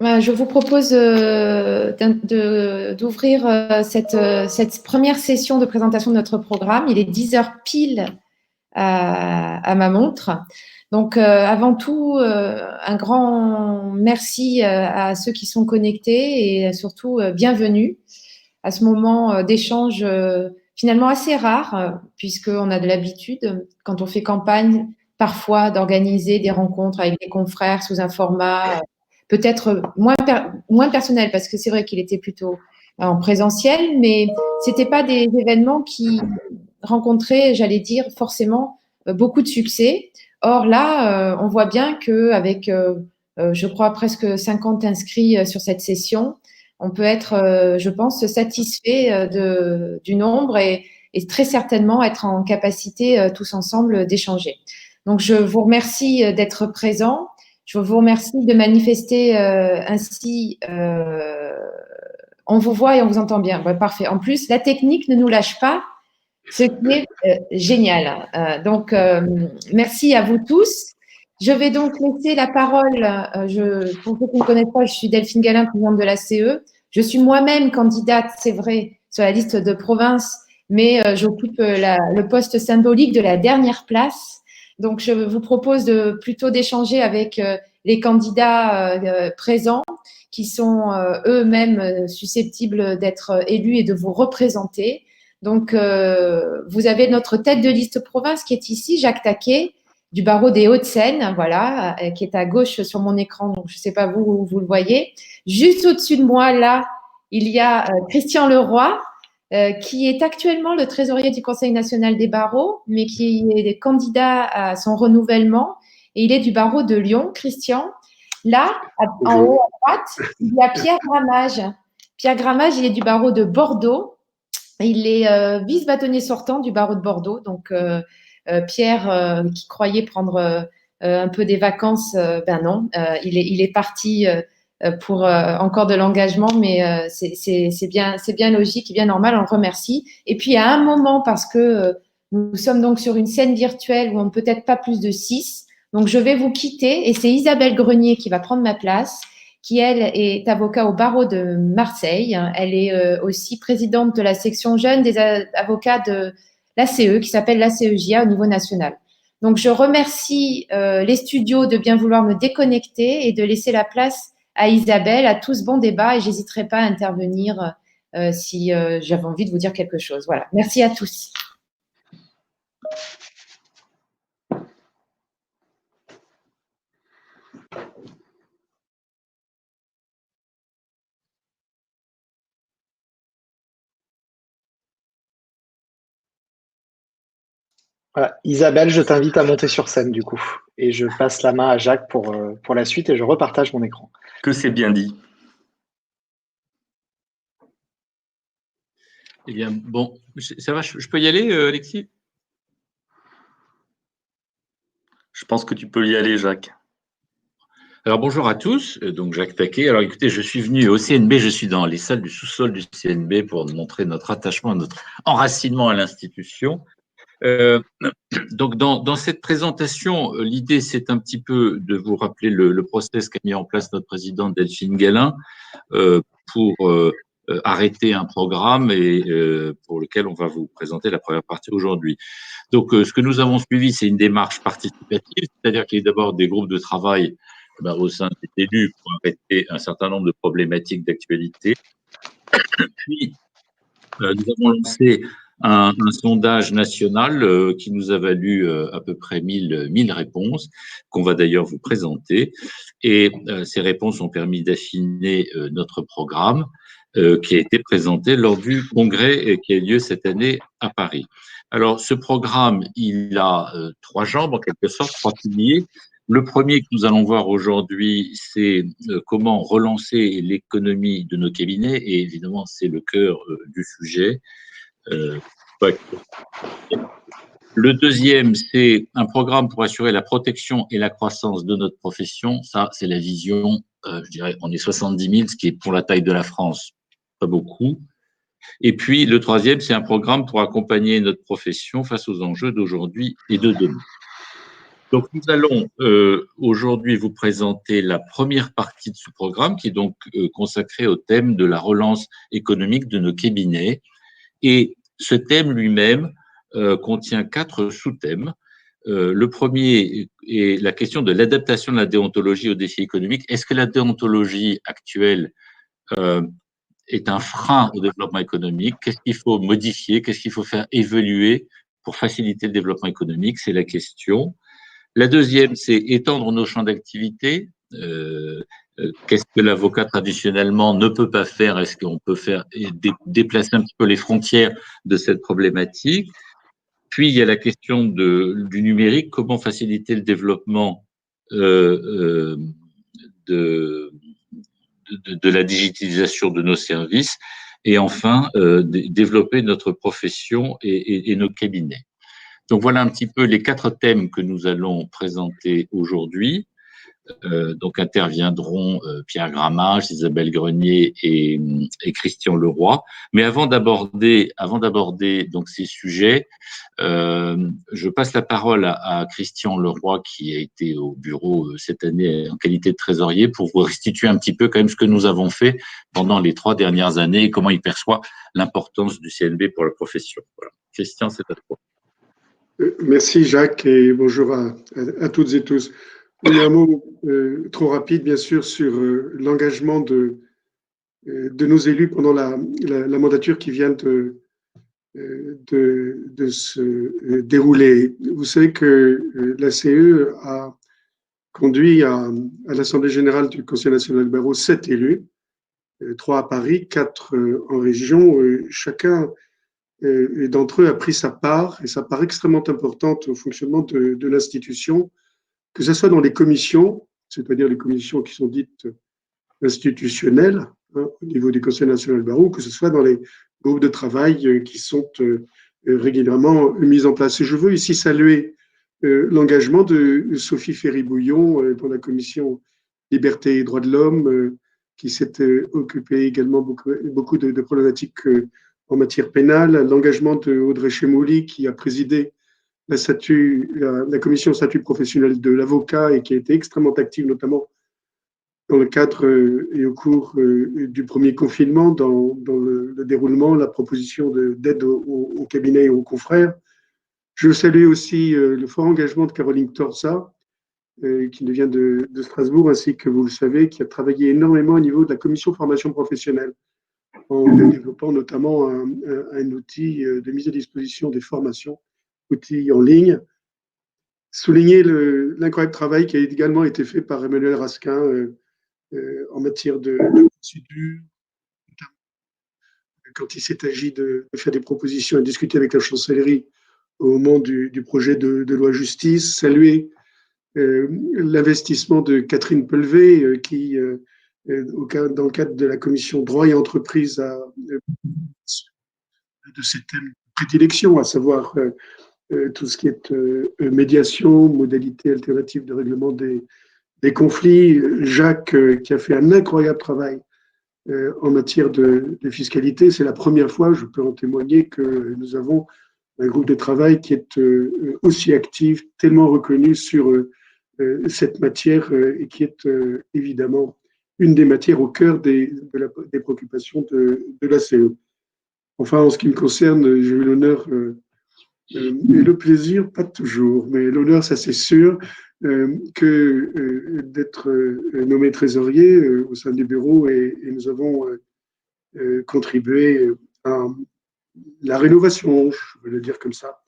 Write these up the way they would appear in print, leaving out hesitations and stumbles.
Je vous propose d'ouvrir cette première session de présentation de notre programme. Il est 10 heures pile à ma montre. Donc, avant tout, un grand merci à ceux qui sont connectés et surtout bienvenue à ce moment d'échange finalement assez rare, puisqu'on a de l'habitude, quand on fait campagne, parfois d'organiser des rencontres avec des confrères sous un format peut-être moins personnel, parce que c'est vrai qu'il était plutôt en présentiel, mais c'était pas des événements qui rencontraient, j'allais dire, forcément beaucoup de succès. Or là, on voit bien qu'avec, je crois, presque 50 inscrits sur cette session, on peut être, je pense, satisfait du nombre et très certainement être en capacité tous ensemble d'échanger. Donc, je vous remercie d'être présents. Je vous remercie de manifester ainsi. On vous voit et on vous entend bien. Ouais, parfait. En plus, la technique ne nous lâche pas, ce qui est génial. Donc, merci à vous tous. Je vais donc laisser la parole. Pour ceux qui ne me connaissent pas, je suis Delphine Gallin, présidente de la CE. Je suis moi-même candidate, c'est vrai, sur la liste de province, mais j'occupe le poste symbolique de la dernière place. Donc, je vous propose plutôt d'échanger avec les candidats présents qui sont eux-mêmes susceptibles d'être élus et de vous représenter. Donc, vous avez notre tête de liste province qui est ici, Jacques Taquet, du barreau des Hauts-de-Seine, voilà, qui est à gauche sur mon écran, donc je ne sais pas vous le voyez. Juste au-dessus de moi, là, il y a Christian Leroy, qui est actuellement le trésorier du Conseil national des barreaux, mais qui est candidat à son renouvellement. Et il est du barreau de Lyon, Christian. Là, en haut à droite, il y a Pierre Gramage. Pierre Gramage, il est du barreau de Bordeaux. Il est vice-bâtonnier sortant du barreau de Bordeaux. Donc, Pierre, qui croyait prendre un peu des vacances, ben non, il est parti pour encore de l'engagement, mais c'est bien logique et bien normal, on le remercie. Et puis, à un moment, parce que nous sommes donc sur une scène virtuelle où on ne peut être pas plus de 6, donc je vais vous quitter et c'est Isabelle Grenier qui va prendre ma place, qui, elle, est avocat au barreau de Marseille. Elle est aussi présidente de la section jeune des avocats de l'ACE, qui s'appelle l'ACEJA au niveau national. Donc, je remercie les studios de bien vouloir me déconnecter et de laisser la place à Isabelle, à tout ce bon débat, et j'hésiterai pas à intervenir si j'avais envie de vous dire quelque chose. Voilà. Merci à tous. Voilà. Isabelle, je t'invite à monter sur scène du coup. Et je passe la main à Jacques pour la suite et je repartage mon écran. Que c'est bien dit. Eh bien, bon, ça va, je peux y aller, Alexis? Je pense que tu peux y aller, Jacques. Alors, bonjour à tous, donc Jacques Taquet. Alors, écoutez, je suis venu au CNB, je suis dans les salles du sous-sol du CNB pour montrer notre attachement, notre enracinement à l'institution. Donc, dans cette présentation, l'idée, c'est un petit peu de vous rappeler le process qu'a mis en place notre présidente Delphine Gallin pour arrêter un programme et pour lequel on va vous présenter la première partie aujourd'hui. Donc, ce que nous avons suivi, c'est une démarche participative, c'est-à-dire qu'il y a d'abord des groupes de travail au sein des élus pour arrêter un certain nombre de problématiques d'actualité. Puis, nous avons lancé un sondage national qui nous a valu à peu près 1000 réponses, qu'on va d'ailleurs vous présenter. Et ces réponses ont permis d'affiner notre programme qui a été présenté lors du congrès qui a lieu cette année à Paris. Alors, ce programme, il a 3 jambes, en quelque sorte, 3 piliers. Le premier que nous allons voir aujourd'hui, c'est comment relancer l'économie de nos cabinets, et évidemment, c'est le cœur du sujet. Le deuxième, c'est un programme pour assurer la protection et la croissance de notre profession. Ça, c'est la vision, je dirais, on est 70 000, ce qui est pour la taille de la France, pas beaucoup. Et puis, le troisième, c'est un programme pour accompagner notre profession face aux enjeux d'aujourd'hui et de demain. Donc, nous allons aujourd'hui vous présenter la première partie de ce programme qui est donc consacrée au thème de la relance économique de nos cabinets. Et ce thème lui-même contient 4 sous-thèmes. Le premier est la question de l'adaptation de la déontologie aux défis économiques. Est-ce que la déontologie actuelle est un frein au développement économique? Qu'est-ce qu'il faut modifier? Qu'est-ce qu'il faut faire évoluer pour faciliter le développement économique? C'est la question. La deuxième, c'est étendre nos champs d'activité. Qu'est-ce que l'avocat traditionnellement ne peut pas faire? Est-ce qu'on peut faire déplacer un petit peu les frontières de cette problématique? Puis, il y a la question du numérique. Comment faciliter le développement de la digitalisation de nos services? Et enfin, développer notre profession et nos cabinets. Donc, voilà un petit peu les 4 thèmes que nous allons présenter aujourd'hui. Donc, interviendront Pierre Gramage, Isabelle Grenier et Christian Leroy. Mais avant d'aborder donc ces sujets, je passe la parole à Christian Leroy, qui a été au bureau cette année en qualité de trésorier, pour vous restituer un petit peu quand même ce que nous avons fait pendant les 3 dernières années et comment il perçoit l'importance du CNB pour la profession. Voilà. Christian, c'est à toi. Merci Jacques et bonjour à toutes et tous. Oui, un mot trop rapide bien sûr sur l'engagement de nos élus pendant la mandature qui vient de se dérouler. Vous savez que la CE a conduit à l'Assemblée générale du Conseil national du barreau 7 élus, 3 à Paris, 4 en région. Chacun d'entre eux a pris sa part, et sa part extrêmement importante au fonctionnement de l'institution, que ce soit dans les commissions, c'est-à-dire les commissions qui sont dites institutionnelles, hein, au niveau du Conseil national du barreau, que ce soit dans les groupes de travail qui sont régulièrement mis en place. Et je veux ici saluer l'engagement de Sophie Ferry-Bouillon dans la commission Liberté et Droits de l'Homme, qui s'est occupée également beaucoup de problématiques en matière pénale, l'engagement de Audrey Chemouli, qui a présidé la commission statut professionnel de l'avocat et qui a été extrêmement active, notamment dans le cadre et au cours du premier confinement, dans le déroulement, la proposition d'aide au cabinet et aux confrères. Je salue aussi le fort engagement de Caroline Torza, qui nous vient de Strasbourg, ainsi que vous le savez, qui a travaillé énormément au niveau de la commission formation professionnelle, en développant notamment un outil de mise à disposition des formations, outil en ligne. Souligner l'incroyable travail qui a également été fait par Emmanuel Raskin en matière de procédure, quand il s'est agi de faire des propositions et de discuter avec la chancellerie au moment du projet de loi justice. Saluer l'investissement de Catherine Pelvé, qui, dans le cadre de la commission droit et entreprise, de ces thèmes de prédilection, à savoir tout ce qui est médiation, modalités alternatives de règlement des conflits. Jacques, qui a fait un incroyable travail en matière de fiscalité. C'est la première fois, je peux en témoigner, que nous avons un groupe de travail qui est aussi actif, tellement reconnu sur cette matière et qui est évidemment une des matières au cœur des préoccupations de la CE. Enfin, en ce qui me concerne, j'ai eu l'honneur et le plaisir, pas toujours, mais l'honneur, ça c'est sûr, d'être nommé trésorier au sein du bureau et nous avons contribué à la rénovation, je vais le dire comme ça,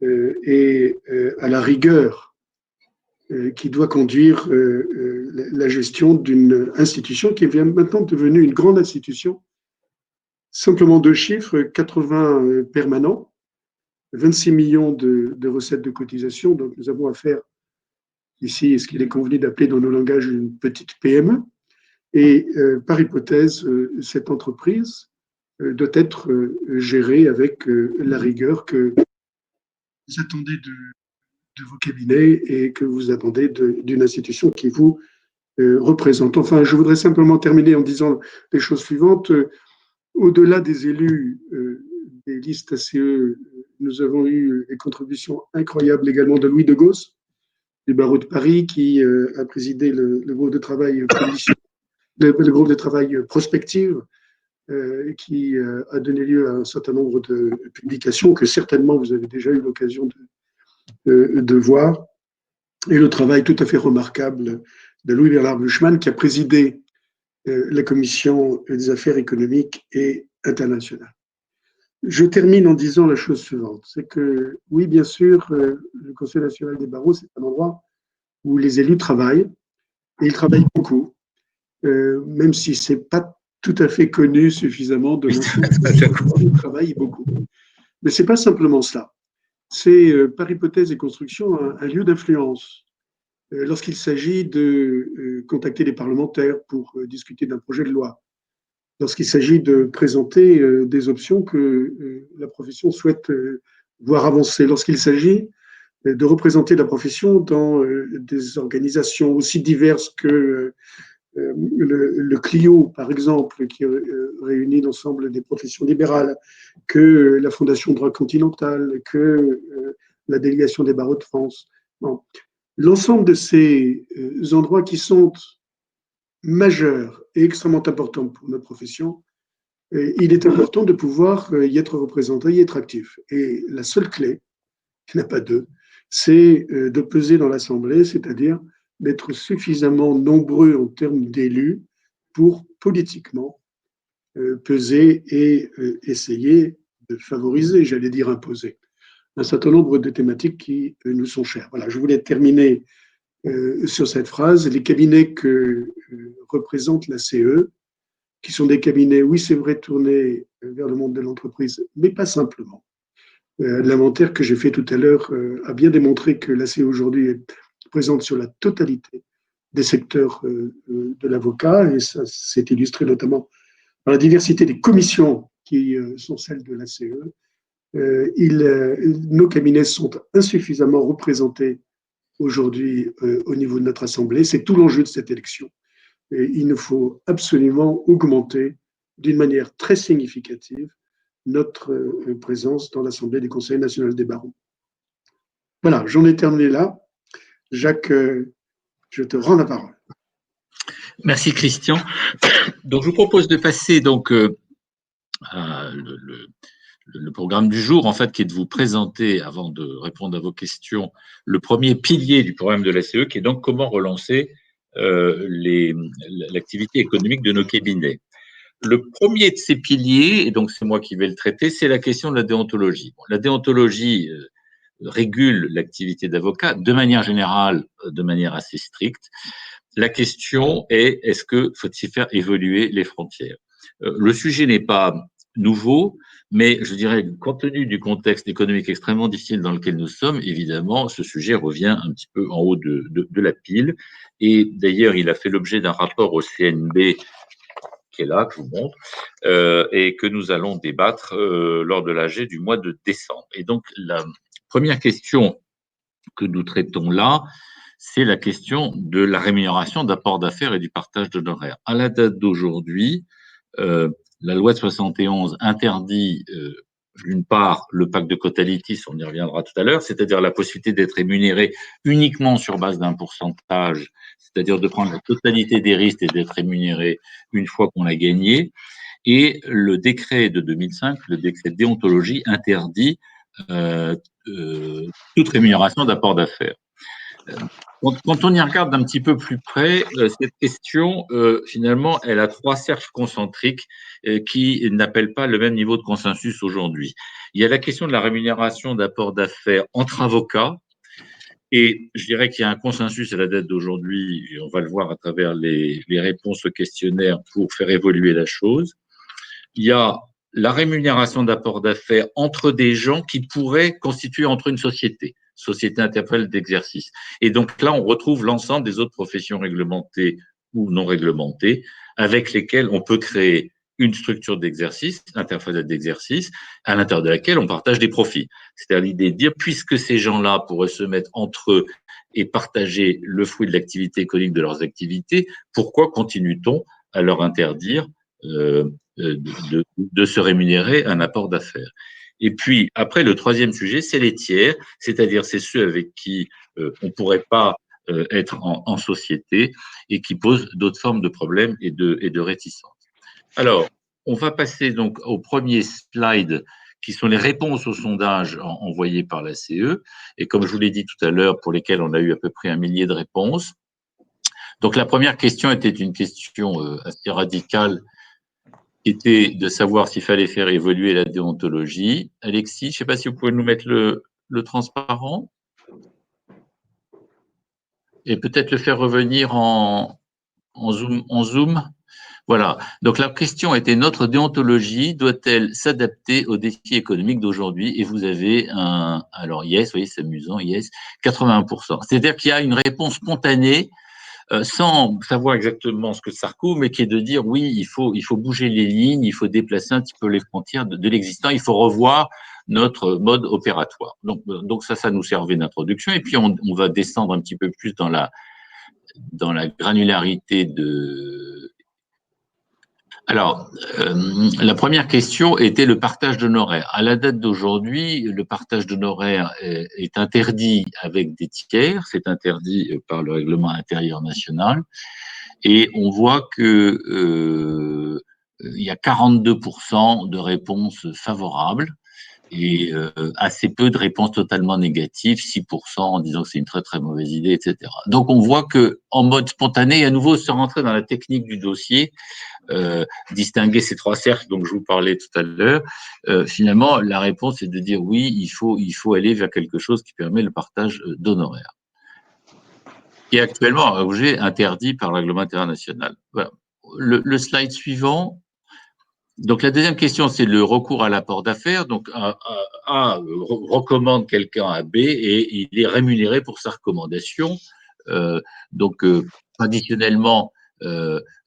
et à la rigueur qui doit conduire la gestion d'une institution qui est maintenant devenue une grande institution. Simplement 2 chiffres, 80 permanents, 26 millions de recettes de cotisation. Donc, nous avons affaire ici, ce qu'il est convenu d'appeler dans nos langages une petite PME. Et par hypothèse, cette entreprise doit être gérée avec la rigueur que vous attendez de vos cabinets et que vous attendez d'une institution qui vous représente. Enfin, je voudrais simplement terminer en disant les choses suivantes. Au-delà des élus des listes ACE, nous avons eu des contributions incroyables également de Louis de Gosse, du barreau de Paris, qui a présidé le groupe de travail le groupe de travail prospective, qui a donné lieu à un certain nombre de publications que certainement vous avez déjà eu l'occasion de voir, et le travail tout à fait remarquable de Louis-Bernard Buchmann, qui a présidé la commission des affaires économiques et internationales. Je termine en disant la chose suivante, c'est que oui, bien sûr, le Conseil national des barreaux, c'est un endroit où les élus travaillent, et ils travaillent beaucoup, même si ce n'est pas tout à fait connu suffisamment de l'ensemble. Ils travaillent beaucoup. Mais ce n'est pas simplement cela. C'est, par hypothèse et construction, un lieu d'influence. Lorsqu'il s'agit de contacter les parlementaires pour discuter d'un projet de loi, lorsqu'il s'agit de présenter des options que la profession souhaite voir avancer, lorsqu'il s'agit de représenter la profession dans des organisations aussi diverses que le Clio, par exemple, qui réunit l'ensemble des professions libérales, que la Fondation Droit Continental, que la délégation des barreaux de France. Bon. L'ensemble de ces endroits qui sont majeurs et extrêmement importants pour notre profession, il est important de pouvoir y être représenté, y être actif. Et la seule clé, il n'y en a pas deux, c'est de peser dans l'Assemblée, c'est-à-dire d'être suffisamment nombreux en termes d'élus pour politiquement peser et essayer de favoriser, j'allais dire imposer, un certain nombre de thématiques qui nous sont chères. Voilà, je voulais terminer sur cette phrase. Les cabinets que représente la CE, qui sont des cabinets, oui, c'est vrai, tournés vers le monde de l'entreprise, mais pas simplement. L'inventaire que j'ai fait tout à l'heure a bien démontré que la CE aujourd'hui est présente sur la totalité des secteurs de l'avocat, et ça s'est illustré notamment par la diversité des commissions qui sont celles de la CE. Nos cabinets sont insuffisamment représentés aujourd'hui au niveau de notre Assemblée. C'est tout l'enjeu de cette élection. Et il nous faut absolument augmenter d'une manière très significative notre présence dans l'Assemblée du Conseil national des barreaux. Voilà, j'en ai terminé là. Jacques, je te rends la parole. Merci Christian. Donc je vous propose de passer donc à le programme du jour, en fait, qui est de vous présenter, avant de répondre à vos questions, le premier pilier du programme de la CE, qui est donc comment relancer l'activité économique de nos cabinets. Le premier de ces piliers, et donc c'est moi qui vais le traiter, c'est la question de la déontologie. Bon, la déontologie régule l'activité d'avocat de manière générale, de manière assez stricte. La question est, est-ce que faut-il faire évoluer les frontières? Le sujet n'est pas nouveau, mais je dirais, compte tenu du contexte économique extrêmement difficile dans lequel nous sommes, évidemment, ce sujet revient un petit peu en haut de la pile. Et d'ailleurs, il a fait l'objet d'un rapport au CNB qui est là, que je vous montre, et que nous allons débattre lors de l'AG du mois de décembre. Et donc, la première question que nous traitons là, c'est la question de la rémunération d'apport d'affaires et du partage d'honoraires. À la date d'aujourd'hui, la loi de 71 interdit, d'une part, le pacte de Cotalitis, on y reviendra tout à l'heure, c'est-à-dire la possibilité d'être rémunéré uniquement sur base d'un pourcentage, c'est-à-dire de prendre la totalité des risques et d'être rémunéré une fois qu'on a gagné. Et le décret de 2005, le décret de déontologie, interdit toute rémunération d'apport d'affaires. Quand on y regarde d'un petit peu plus près, cette question, finalement, elle a trois cercles concentriques qui n'appellent pas le même niveau de consensus aujourd'hui. Il y a la question de la rémunération d'apport d'affaires entre avocats, et je dirais qu'il y a un consensus à la date d'aujourd'hui, et on va le voir à travers les réponses au questionnaire pour faire évoluer la chose. Il y a la rémunération d'apport d'affaires entre des gens qui pourraient constituer entre une société interprète d'exercice. Et donc là, on retrouve l'ensemble des autres professions réglementées ou non réglementées avec lesquelles on peut créer une structure d'exercice, interprète d'exercice, à l'intérieur de laquelle on partage des profits. C'est-à-dire l'idée de dire, puisque ces gens-là pourraient se mettre entre eux et partager le fruit de l'activité économique de leurs activités, pourquoi continue-t-on à leur interdire de se rémunérer un apport d'affaires? Et puis, après, le troisième sujet, c'est les tiers, c'est-à-dire c'est ceux avec qui on ne pourrait pas être en société et qui pose d'autres formes de problèmes et de réticence. Alors, on va passer donc au premier slide qui sont les réponses aux sondages envoyés par la CE, et comme je vous l'ai dit tout à l'heure, pour lesquels on a eu à peu près 1 millier de réponses. Donc la première question était une question assez radicale, qui était de savoir s'il fallait faire évoluer la déontologie. Alexis, je ne sais pas si vous pouvez nous mettre le transparent, et peut-être le faire revenir en zoom. Voilà. Donc, la question était, notre déontologie doit-elle s'adapter aux défis économiques d'aujourd'hui? Et vous avez alors yes, vous voyez, c'est amusant, yes, 81%. C'est-à-dire qu'il y a une réponse spontanée, sans savoir exactement ce que ça recouvre, mais qui est de dire, oui, il faut bouger les lignes, il faut déplacer un petit peu les frontières de l'existant, il faut revoir notre mode opératoire. Donc ça nous servait d'introduction. Et puis, on va descendre un petit peu plus dans la granularité de... Alors, la première question était le partage d'honoraires. À la date d'aujourd'hui, le partage d'honoraires est interdit avec des tiers, c'est interdit par le règlement intérieur national, et on voit que il y a 42% de réponses favorables et assez peu de réponses totalement négatives, 6% en disant que c'est une très très mauvaise idée, etc. Donc on voit que en mode spontané, à nouveau, se rentrer dans la technique du dossier, distinguer ces trois cercles dont je vous parlais tout à l'heure, finalement, la réponse est de dire oui, il faut aller vers quelque chose qui permet le partage d'honoraires, qui est actuellement un objet interdit par le règlement international. Voilà. Le slide suivant. Donc, la deuxième question, c'est le recours à l'apport d'affaires. Donc, A recommande quelqu'un à B et il est rémunéré pour sa recommandation. Traditionnellement,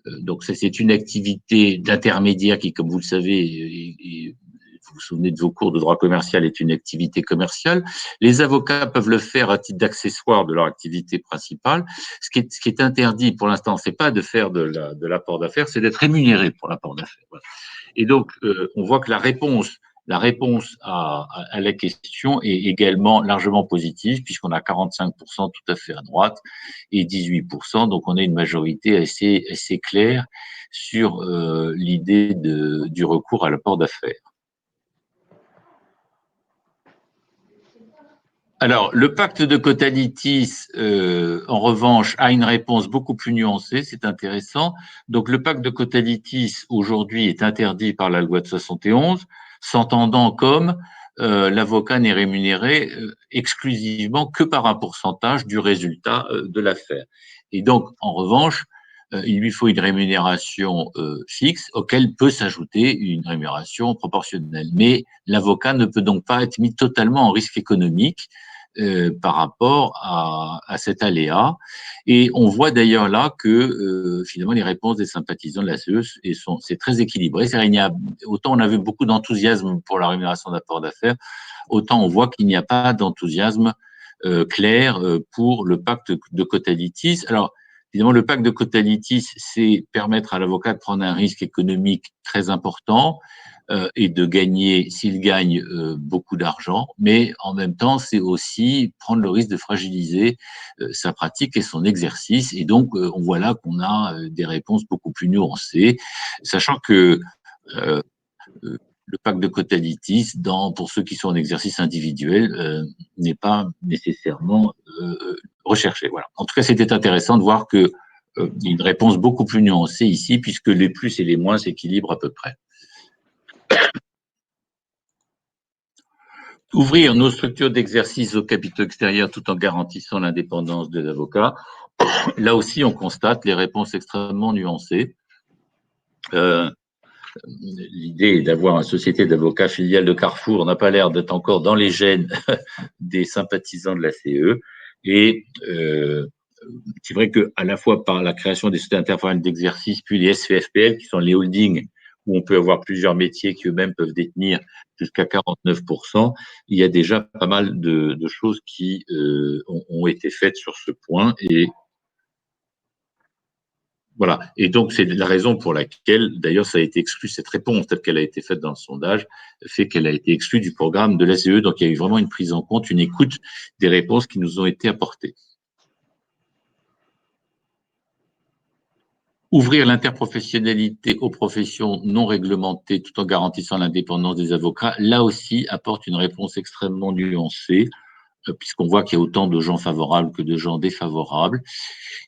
donc c'est une activité d'intermédiaire qui, comme vous le savez, vous vous souvenez de vos cours de droit commercial, est une activité commerciale. Les avocats peuvent le faire à titre d'accessoire de leur activité principale. Ce qui est interdit pour l'instant, c'est pas de faire de l'apport d'affaires, c'est d'être rémunéré pour l'apport d'affaires. Voilà. Et donc, on voit que la réponse à la question est également largement positive, puisqu'on a 45% tout à fait à droite et 18%. Donc, on a une majorité assez claire sur l'idée du recours à l'apport d'affaires. Alors, le pacte de Cotalitis, en revanche, a une réponse beaucoup plus nuancée, c'est intéressant. Donc, le pacte de Cotalitis, aujourd'hui, est interdit par la loi de 71, s'entendant comme l'avocat n'est rémunéré exclusivement que par un pourcentage du résultat de l'affaire. Et donc, en revanche, il lui faut une rémunération fixe auquel peut s'ajouter une rémunération proportionnelle. Mais l'avocat ne peut donc pas être mis totalement en risque économique par rapport à cet aléa. Et on voit d'ailleurs là que finalement les réponses des sympathisants de la CE, c'est très équilibré. Autant on avait beaucoup d'enthousiasme pour la rémunération d'apport d'affaires, autant on voit qu'il n'y a pas d'enthousiasme clair pour le pacte de Cotalitis. Alors, évidemment, le pacte de Cotalitis, c'est permettre à l'avocat de prendre un risque économique très important et de gagner, s'il gagne, beaucoup d'argent, mais en même temps, c'est aussi prendre le risque de fragiliser sa pratique et son exercice. Et donc, on voit là qu'on a des réponses beaucoup plus nuancées, sachant que le pacte de Cotalitis, pour ceux qui sont en exercice individuel, n'est pas nécessairement recherché. Voilà. En tout cas, c'était intéressant de voir qu'il y a une réponse beaucoup plus nuancée ici, puisque les plus et les moins s'équilibrent à peu près. Ouvrir nos structures d'exercice aux capitaux extérieurs tout en garantissant l'indépendance de l'avocat. Là aussi, on constate les réponses extrêmement nuancées. L'idée est d'avoir une société d'avocats filiale de Carrefour. On n'a pas l'air d'être encore dans les gènes des sympathisants de la CE. Et c'est vrai qu'à la fois par la création des sociétés interprofessionnelles d'exercice, puis les SPFPL, qui sont les holdings, où on peut avoir plusieurs métiers qui eux-mêmes peuvent détenir jusqu'à 49%, il y a déjà pas mal de choses qui ont été faites sur ce point. Et Voilà. Et donc, c'est la raison pour laquelle, d'ailleurs, ça a été exclu, cette réponse telle qu'elle a été faite dans le sondage, fait qu'elle a été exclue du programme de l'ACE. Donc, il y a eu vraiment une prise en compte, une écoute des réponses qui nous ont été apportées. Ouvrir l'interprofessionnalité aux professions non réglementées tout en garantissant l'indépendance des avocats, là aussi, apporte une réponse extrêmement nuancée, puisqu'on voit qu'il y a autant de gens favorables que de gens défavorables.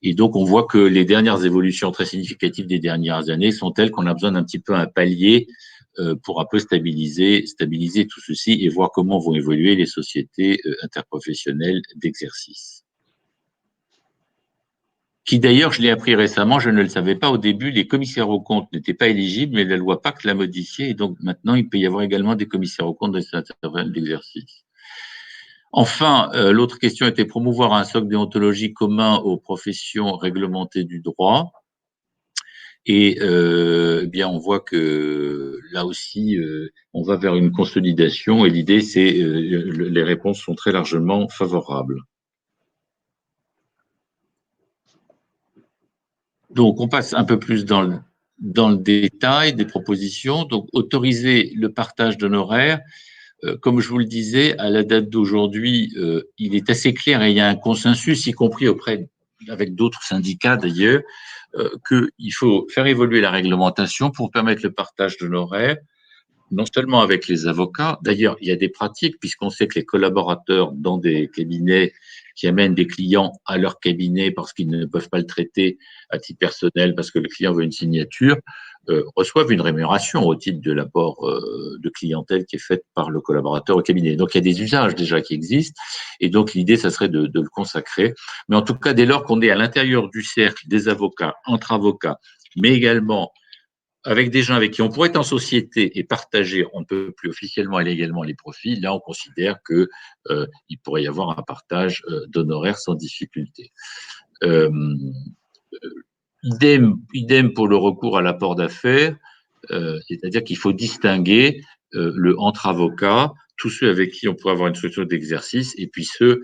Et donc, on voit que les dernières évolutions très significatives des dernières années sont telles qu'on a besoin d'un petit peu un palier pour un peu stabiliser tout ceci et voir comment vont évoluer les sociétés interprofessionnelles d'exercice. Qui d'ailleurs, je l'ai appris récemment, je ne le savais pas au début, les commissaires aux comptes n'étaient pas éligibles, mais la loi Pacte l'a modifié, et donc maintenant, il peut y avoir également des commissaires aux comptes dans les sociétés interprofessionnelles d'exercice. Enfin, l'autre question était promouvoir un socle déontologique commun aux professions réglementées du droit. Et eh bien, on voit que là aussi, on va vers une consolidation et l'idée, c'est les réponses sont très largement favorables. Donc, on passe un peu plus dans le détail des propositions. Donc, autoriser le partage d'honoraires. Comme je vous le disais, à la date d'aujourd'hui, il est assez clair et il y a un consensus, y compris avec d'autres syndicats d'ailleurs, qu'il faut faire évoluer la réglementation pour permettre le partage d'honoraires, non seulement avec les avocats, d'ailleurs, il y a des pratiques, puisqu'on sait que les collaborateurs dans des cabinets qui amènent des clients à leur cabinet parce qu'ils ne peuvent pas le traiter à titre personnel, parce que le client veut une signature, reçoivent une rémunération au titre de l'apport de clientèle qui est faite par le collaborateur au cabinet. Donc, il y a des usages déjà qui existent, et donc l'idée, ça serait de le consacrer. Mais en tout cas, dès lors qu'on est à l'intérieur du cercle des avocats, entre avocats, mais également avec des gens avec qui on pourrait être en société et partager, on ne peut plus officiellement et légalement les profits, là on considère que il pourrait y avoir un partage d'honoraires sans difficulté. Idem pour le recours à l'apport d'affaires, c'est-à-dire qu'il faut distinguer le entre avocats, tous ceux avec qui on pourrait avoir une structure d'exercice, et puis ceux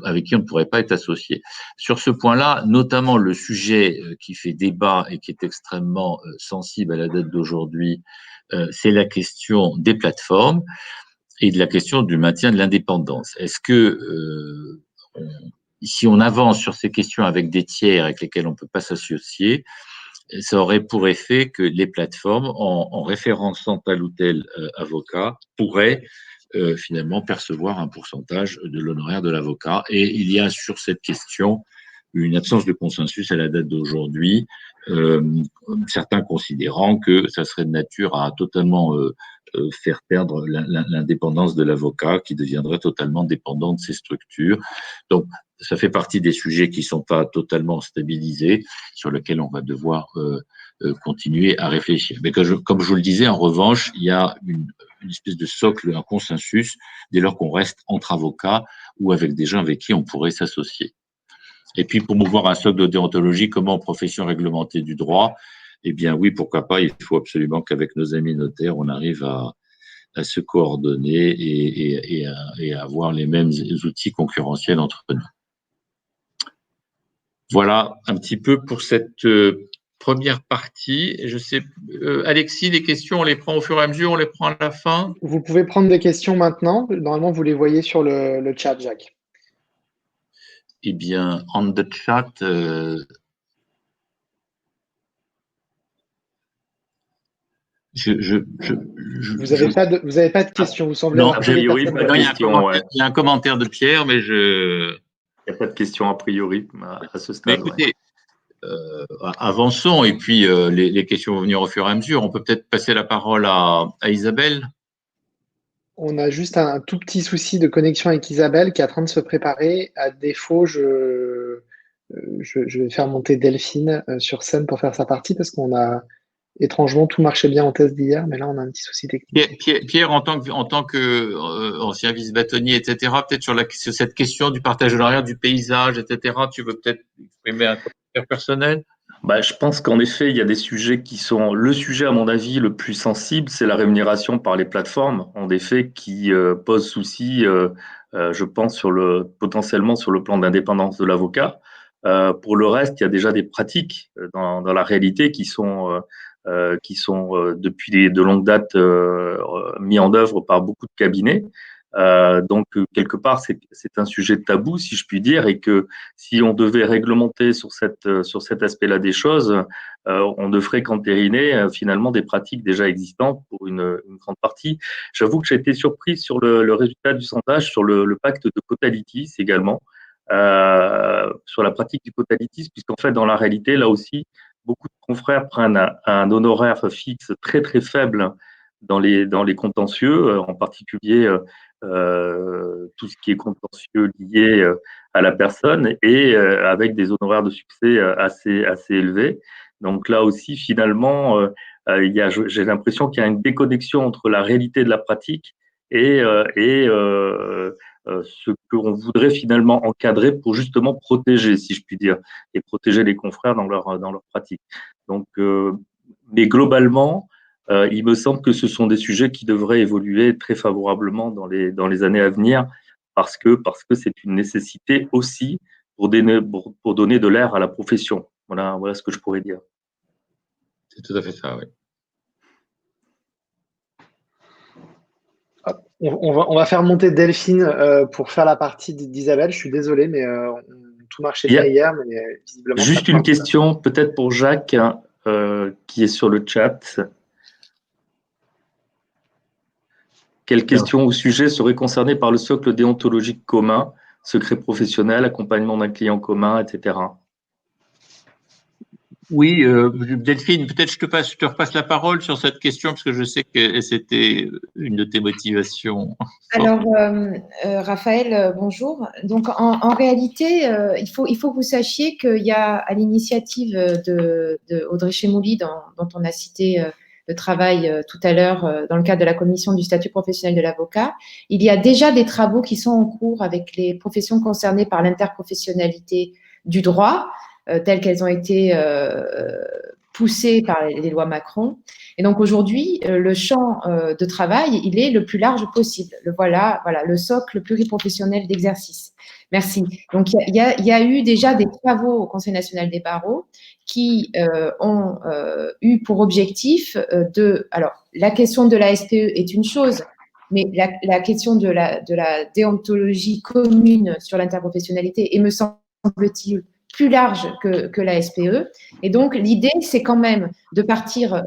avec qui on ne pourrait pas être associé. Sur ce point-là, notamment le sujet qui fait débat et qui est extrêmement sensible à la date d'aujourd'hui, c'est la question des plateformes et de la question du maintien de l'indépendance. Est-ce que si on avance sur ces questions avec des tiers avec lesquels on ne peut pas s'associer, ça aurait pour effet que les plateformes, en référençant tel ou tel avocat, pourraient finalement percevoir un pourcentage de l'honoraire de l'avocat. Et il y a sur cette question une absence de consensus à la date d'aujourd'hui, certains considérant que ça serait de nature à totalement faire perdre l'indépendance de l'avocat qui deviendrait totalement dépendant de ces structures. Donc, ça fait partie des sujets qui ne sont pas totalement stabilisés, sur lesquels on va devoir continuer à réfléchir. Mais comme je vous le disais, en revanche, il y a une espèce de socle, un consensus, dès lors qu'on reste entre avocats ou avec des gens avec qui on pourrait s'associer. Et puis, promouvoir un socle de déontologie comment profession réglementée du droit, eh bien oui, pourquoi pas, il faut absolument qu'avec nos amis notaires, on arrive à se coordonner et à avoir les mêmes outils concurrentiels entre nous. Voilà un petit peu pour cette première partie. Je sais, Alexis, les questions, on les prend au fur et à mesure, on les prend à la fin. Vous pouvez prendre des questions maintenant. Normalement, vous les voyez sur le chat, Jacques. Eh bien, on the chat, vous n'avez pas de questions, vous semblez non, avoir tous les priori, personnes. pas de il questions, y a un commentaire de Pierre, mais il n'y a pas de questions a priori à ce stade. Mais écoutez, avançons et puis les questions vont venir au fur et à mesure. On peut peut-être passer la parole à Isabelle. On a juste un tout petit souci de connexion avec Isabelle qui est en train de se préparer. À défaut, je vais faire monter Delphine sur scène pour faire sa partie parce qu'on a étrangement tout marchait bien en test d'hier, mais là on a un petit souci technique. Pierre, en tant que ancien vice-bâtonnier, etc., peut-être sur cette question du partage horaire, du paysage, etc., tu veux peut-être exprimer un commentaire personnel? Je pense qu'en effet, il y a des sujets qui sont… Le sujet, à mon avis, le plus sensible, c'est la rémunération par les plateformes, en effet, qui pose souci, je pense, potentiellement sur le plan d'indépendance de l'avocat. Pour le reste, il y a déjà des pratiques dans la réalité qui sont depuis de longues dates mis en œuvre par beaucoup de cabinets. Donc, quelque part, c'est un sujet tabou, si je puis dire, et que si on devait réglementer sur cet aspect-là des choses, on ne ferait qu'entériner finalement des pratiques déjà existantes pour une grande partie. J'avoue que j'ai été surpris sur le résultat du sondage sur le pacte de Cotalitis également, sur la pratique du Cotalitis, puisqu'en fait, dans la réalité, là aussi, beaucoup de confrères prennent un honoraire fixe très très faible dans les contentieux, en particulier tout ce qui est contentieux lié à la personne et avec des honoraires de succès assez élevés. Donc là aussi, finalement, j'ai l'impression qu'il y a une déconnexion entre la réalité de la pratique et ce qu'on voudrait finalement encadrer pour justement protéger, si je puis dire, et protéger les confrères dans leur pratique. Donc, mais globalement, il me semble que ce sont des sujets qui devraient évoluer très favorablement dans les années à venir parce que c'est une nécessité aussi pour donner de l'air à la profession. Voilà ce que je pourrais dire. C'est tout à fait ça, oui. On va faire monter Delphine pour faire la partie d'Isabelle. Je suis désolé, mais tout marchait bien hier, mais visiblement. Juste une question, peut-être pour Jacques, qui est sur le chat. Quelles questions ou sujets seraient concernés par le socle déontologique commun, secret professionnel, accompagnement d'un client commun, etc. Oui, Delphine, peut-être je te repasse la parole sur cette question parce que je sais que c'était une de tes motivations. Alors, Raphaël, bonjour. Donc, en réalité, il faut que vous sachiez qu'il y a, à l'initiative de Audrey Chemouli, dont on a cité le travail tout à l'heure dans le cadre de la commission du statut professionnel de l'avocat, il y a déjà des travaux qui sont en cours avec les professions concernées par l'interprofessionnalité du droit, telles qu'elles ont été poussées par les lois Macron. Et donc aujourd'hui, le champ de travail, il est le plus large possible. Voilà, le socle pluriprofessionnel d'exercice. Merci. Donc il y a eu déjà des travaux au Conseil national des barreaux qui ont eu pour objectif alors la question de la SPE est une chose, mais la question de la déontologie commune sur l'interprofessionnalité, et me semble-t-il, plus large que la SPE. Et donc, l'idée, c'est quand même de partir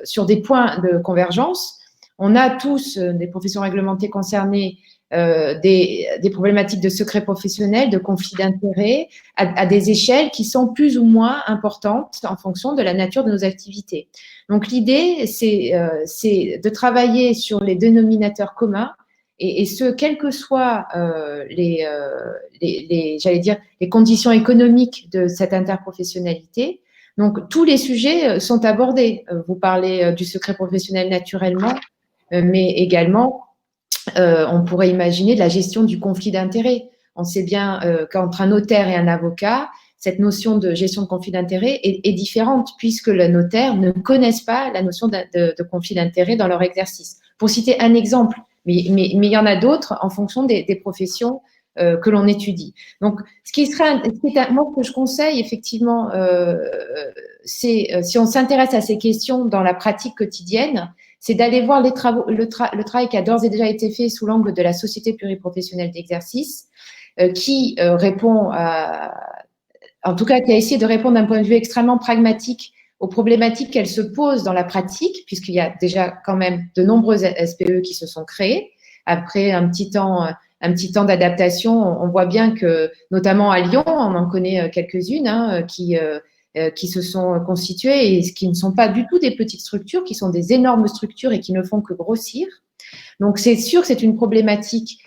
sur des points de convergence. On a tous, des professions réglementées concernées, des problématiques de secret professionnel, de conflit d'intérêts, à des échelles qui sont plus ou moins importantes en fonction de la nature de nos activités. Donc, l'idée, c'est de travailler sur les dénominateurs communs, et ce, quelles que soient j'allais dire, les conditions économiques de cette interprofessionnalité. Donc, tous les sujets sont abordés. Vous parlez du secret professionnel naturellement, mais également, on pourrait imaginer de la gestion du conflit d'intérêts. On sait bien qu'entre un notaire et un avocat, cette notion de gestion de conflit d'intérêts est différente, puisque le notaire ne connaissent pas la notion de conflit d'intérêts dans leur exercice. Pour citer un exemple, mais il y en a d'autres en fonction des professions que l'on étudie. Donc, moi, ce que je conseille, effectivement, c'est, si on s'intéresse à ces questions dans la pratique quotidienne, c'est d'aller voir le travail qui a d'ores et déjà été fait sous l'angle de la Société pluriprofessionnelle d'exercice, qui répond en tout cas, qui a essayé de répondre d'un point de vue extrêmement pragmatique aux problématiques qu'elles se posent dans la pratique, puisqu'il y a déjà quand même de nombreuses SPE qui se sont créées. Après un petit temps d'adaptation, on voit bien que, notamment à Lyon, on en connaît quelques-unes qui se sont constituées et qui ne sont pas du tout des petites structures, qui sont des énormes structures et qui ne font que grossir. Donc, c'est sûr que c'est une problématique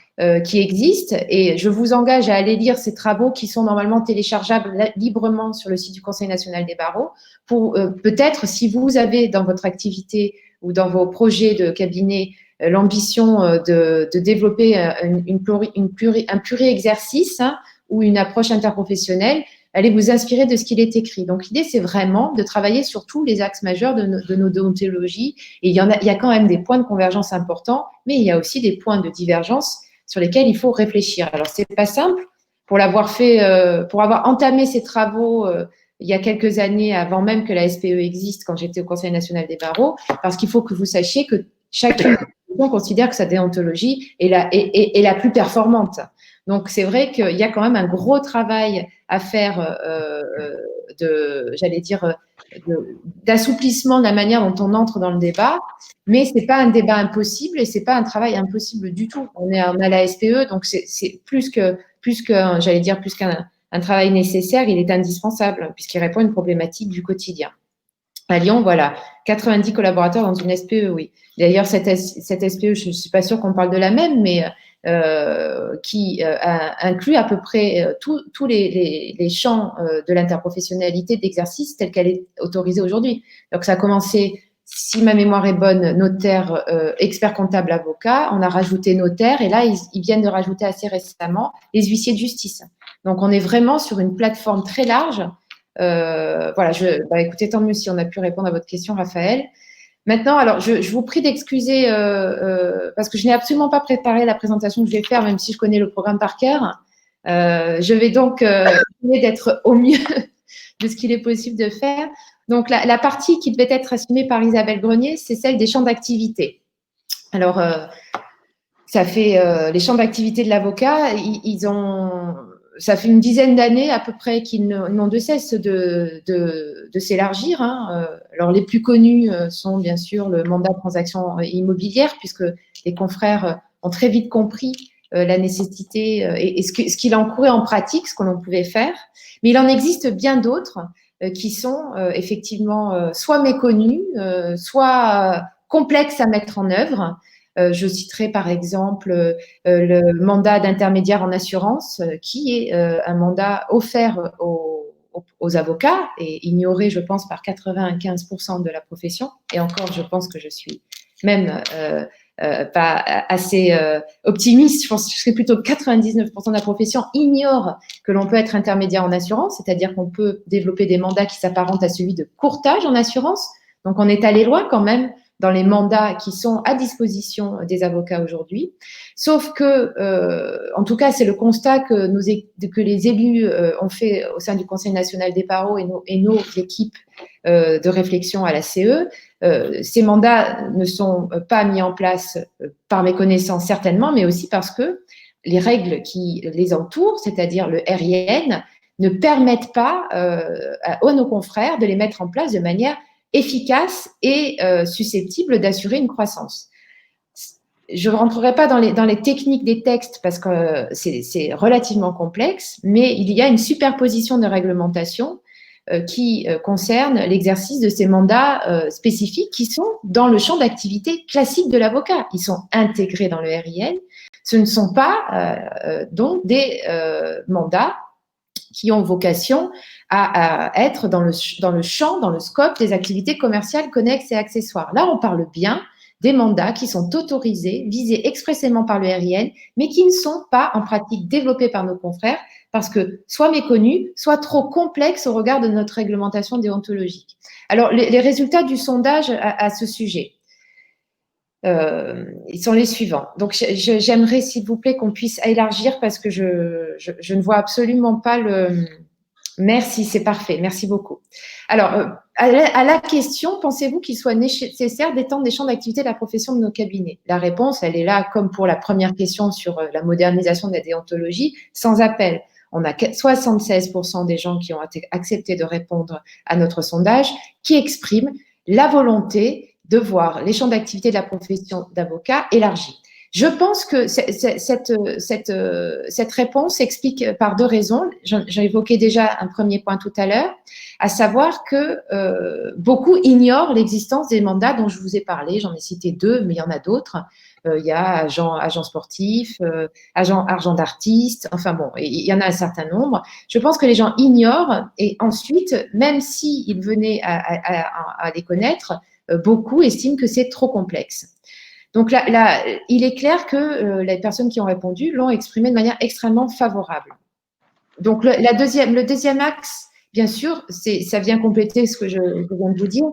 qui existe, et je vous engage à aller lire ces travaux qui sont normalement téléchargeables librement sur le site du Conseil national des barreaux pour peut-être, si vous avez dans votre activité ou dans vos projets de cabinet l'ambition de développer un pluri-exercice ou une approche interprofessionnelle, allez vous inspirer de ce qu'il est écrit. Donc, l'idée, c'est vraiment de travailler sur tous les axes majeurs de nos déontologies. Et il y a quand même des points de convergence importants, mais il y a aussi des points de divergence sur lesquels il faut réfléchir. Alors, c'est pas simple, pour l'avoir fait, pour avoir entamé ces travaux il y a quelques années, avant même que la SPE existe, quand j'étais au Conseil national des barreaux, parce qu'il faut que vous sachiez que chacune considère que sa déontologie est la plus performante. Donc, c'est vrai qu'il y a quand même un gros travail à faire d'assouplissement de la manière dont on entre dans le débat, mais c'est pas un débat impossible et c'est pas un travail impossible du tout. On a la SPE, donc c'est plus qu'un travail nécessaire, il est indispensable puisqu'il répond à une problématique du quotidien. À Lyon, voilà, 90 collaborateurs dans une SPE, oui. D'ailleurs, cette SPE, je ne suis pas sûre qu'on parle de la même, mais qui inclut à peu près tous les champs de l'interprofessionnalité d'exercice telle qu'elle est autorisée aujourd'hui. Donc, ça a commencé, si ma mémoire est bonne, notaire, expert comptable, avocat. On a rajouté notaire et là, ils viennent de rajouter assez récemment les huissiers de justice. Donc, on est vraiment sur une plateforme très large. Voilà, écoutez, tant mieux si on a pu répondre à votre question, Raphaël. Maintenant, alors, je vous prie d'excuser parce que je n'ai absolument pas préparé la présentation que je vais faire, même si je connais le programme par cœur. Je vais donc essayer d'être au mieux de ce qu'il est possible de faire. Donc, la partie qui devait être assumée par Isabelle Grenier, c'est celle des champs d'activité. Alors, ça fait les champs d'activité de l'avocat, ça fait une dizaine d'années à peu près qu'ils n'ont de cesse de s'élargir. Hein. Alors, les plus connus sont bien sûr le mandat de transaction immobilière, puisque les confrères ont très vite compris la nécessité et ce qu'il encourait en pratique, ce que l'on pouvait faire. Mais il en existe bien d'autres qui sont effectivement soit méconnus, soit complexes à mettre en œuvre. Je citerai par exemple le mandat d'intermédiaire en assurance, qui est un mandat offert aux avocats et ignoré, je pense, par 95% de la profession. Et encore, je pense que je suis même pas assez optimiste. Je pense que je serais plutôt 99% de la profession ignore que l'on peut être intermédiaire en assurance, c'est-à-dire qu'on peut développer des mandats qui s'apparentent à celui de courtage en assurance. Donc, on est allé loin quand même dans les mandats qui sont à disposition des avocats aujourd'hui. Sauf que, en tout cas, c'est le constat que les élus ont fait au sein du Conseil national des barreaux et nos équipes de réflexion à la CE. Ces mandats ne sont pas mis en place par méconnaissance certainement, mais aussi parce que les règles qui les entourent, c'est-à-dire le RIN, ne permettent pas à nos confrères de les mettre en place de manière efficace et susceptible d'assurer une croissance. Je ne rentrerai pas dans les techniques des textes parce que c'est relativement complexe, mais il y a une superposition de réglementation qui concerne l'exercice de ces mandats spécifiques qui sont dans le champ d'activité classique de l'avocat. Ils sont intégrés dans le RIN. Ce ne sont pas donc des mandats qui ont vocation à être dans le champ, dans le scope des activités commerciales connexes et accessoires. Là, on parle bien des mandats qui sont autorisés, visés expressément par le RIN, mais qui ne sont pas en pratique développés par nos confrères parce que soit méconnus, soit trop complexes au regard de notre réglementation déontologique. Alors, les résultats du sondage à ce sujet, ils sont les suivants. Donc, j'aimerais, s'il vous plaît, qu'on puisse élargir parce que je ne vois absolument pas le… Merci, c'est parfait. Merci beaucoup. Alors, à la question, pensez-vous qu'il soit nécessaire d'étendre les champs d'activité de la profession de nos cabinets? La réponse, elle est là, comme pour la première question sur la modernisation de la déontologie, sans appel. On a 76% des gens qui ont accepté de répondre à notre sondage qui expriment la volonté de voir les champs d'activité de la profession d'avocat élargis. Je pense que cette réponse s'explique par deux raisons. J'ai évoqué déjà un premier point tout à l'heure, à savoir que beaucoup ignorent l'existence des mandats dont je vous ai parlé. J'en ai cité deux, mais il y en a d'autres. Il y a agent sportif, argent d'artiste, enfin bon, il y en a un certain nombre. Je pense que les gens ignorent et ensuite, même s'ils venaient à les connaître, beaucoup estiment que c'est trop complexe. Donc là, il est clair que les personnes qui ont répondu l'ont exprimé de manière extrêmement favorable. Donc le deuxième axe, bien sûr, ça vient compléter ce que je viens de vous dire.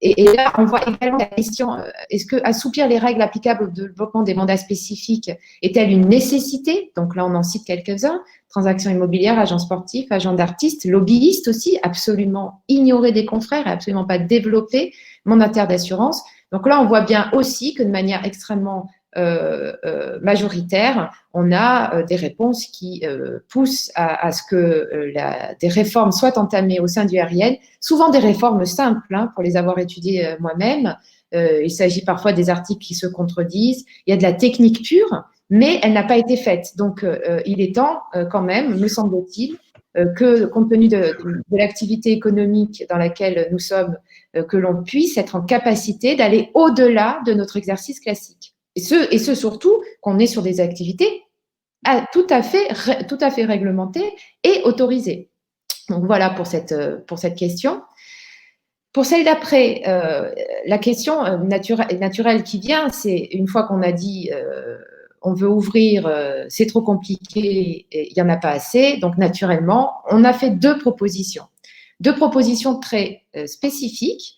et là, on voit également la question, est-ce que assouplir les règles applicables au développement des mandats spécifiques est-elle une nécessité? Donc là, on en cite quelques-uns. Transactions immobilières, agents sportifs, agents d'artistes, lobbyistes aussi, absolument ignorés des confrères et absolument pas développés, mandataires d'assurance. Donc là, on voit bien aussi que de manière extrêmement majoritaire, on a des réponses qui poussent à ce que des réformes soient entamées au sein du RIN, souvent des réformes simples, hein, pour les avoir étudiées moi-même. Il s'agit parfois des articles qui se contredisent, il y a de la technique pure, mais elle n'a pas été faite. Donc, il est temps quand même, me semble-t-il, que compte tenu de l'activité économique dans laquelle nous sommes, que l'on puisse être en capacité d'aller au-delà de notre exercice classique. Et ce surtout qu'on est sur des activités tout à fait réglementées et autorisées. Donc voilà pour cette question. Pour celle d'après, la question naturelle qui vient, c'est une fois qu'on a dit on veut ouvrir, c'est trop compliqué, il n'y en a pas assez. Donc naturellement, on a fait deux propositions très spécifiques.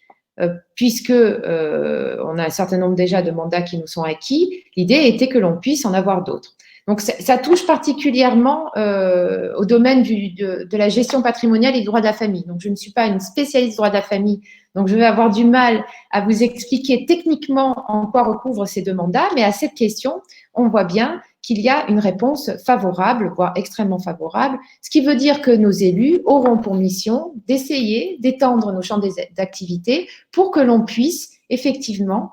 Puisque on a un certain nombre déjà de mandats qui nous sont acquis, l'idée était que l'on puisse en avoir d'autres. Donc, ça touche particulièrement au domaine de la gestion patrimoniale et du droit de la famille. Donc, je ne suis pas une spécialiste du droit de la famille, donc je vais avoir du mal à vous expliquer techniquement en quoi recouvrent ces deux mandats, mais à cette question, on voit bien qu'il y a une réponse favorable, voire extrêmement favorable, ce qui veut dire que nos élus auront pour mission d'essayer d'étendre nos champs d'activité pour que l'on puisse effectivement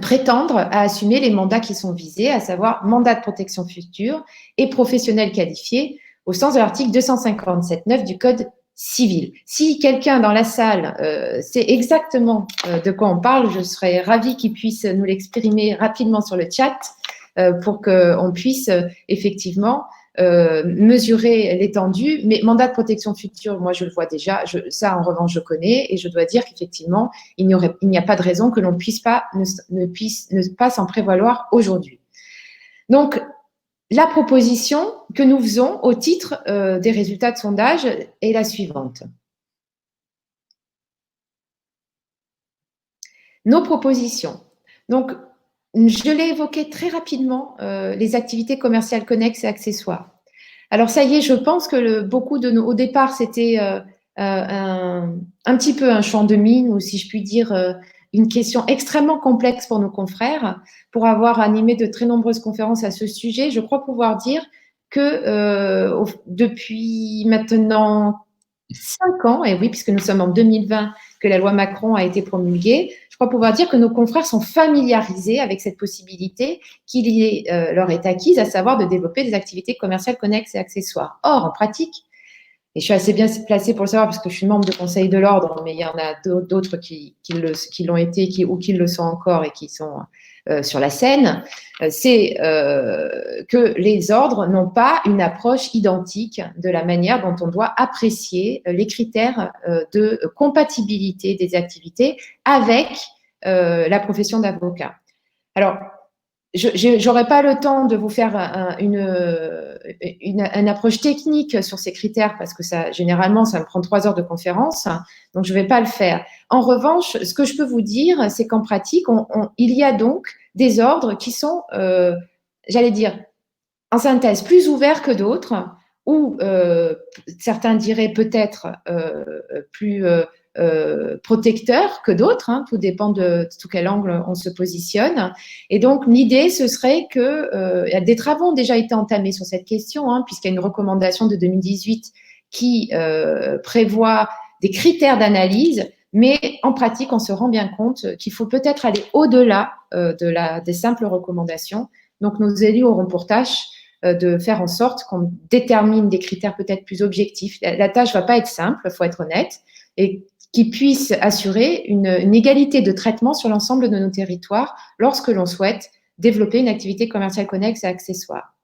prétendre à assumer les mandats qui sont visés, à savoir mandat de protection future et professionnel qualifié au sens de l'article 257.9 du Code civil. Si quelqu'un dans la salle sait exactement de quoi on parle, je serais ravie qu'il puisse nous l'exprimer rapidement sur le chat pour qu'on puisse effectivement mesurer l'étendue. Mais mandat de protection future, moi je le vois déjà, ça en revanche je connais et je dois dire qu'effectivement il n'y a pas de raison que l'on ne pas s'en prévaloir aujourd'hui. Donc la proposition que nous faisons au titre des résultats de sondage est la suivante. Nos propositions. Donc, je l'ai évoqué très rapidement, les activités commerciales connexes et accessoires. Alors, ça y est, je pense que au départ, c'était un petit peu un champ de mine, ou si je puis dire, une question extrêmement complexe pour nos confrères. Pour avoir animé de très nombreuses conférences à ce sujet, je crois pouvoir dire que depuis maintenant 5 ans, et oui, puisque nous sommes en 2020 que la loi Macron a été promulguée, je crois pouvoir dire que nos confrères sont familiarisés avec cette possibilité qui leur est acquise, à savoir de développer des activités commerciales connexes et accessoires. Or, en pratique, et je suis assez bien placée pour le savoir parce que je suis membre du Conseil de l'Ordre, mais il y en a d'autres qui l'ont été ou qui le sont encore et qui sont sur la scène, c'est que les ordres n'ont pas une approche identique de la manière dont on doit apprécier les critères de compatibilité des activités avec la profession d'avocat. Alors, je n'aurai pas le temps de vous faire une approche technique sur ces critères parce que généralement, ça me prend 3 heures de conférence, donc je ne vais pas le faire. En revanche, ce que je peux vous dire, c'est qu'en pratique, il y a donc des ordres qui sont, j'allais dire, en synthèse, plus ouverts que d'autres, ou certains diraient peut-être plus protecteurs que d'autres, hein, tout dépend de sous quel angle on se positionne. Et donc, l'idée, ce serait que des travaux ont déjà été entamés sur cette question, hein, puisqu'il y a une recommandation de 2018 qui prévoit des critères d'analyse, mais en pratique, on se rend bien compte qu'il faut peut-être aller au-delà des simples recommandations. Donc, nos élus auront pour tâche de faire en sorte qu'on détermine des critères peut-être plus objectifs. La tâche ne va pas être simple, il faut être honnête, et qui puisse assurer une égalité de traitement sur l'ensemble de nos territoires lorsque l'on souhaite développer une activité commerciale connexe et accessoire.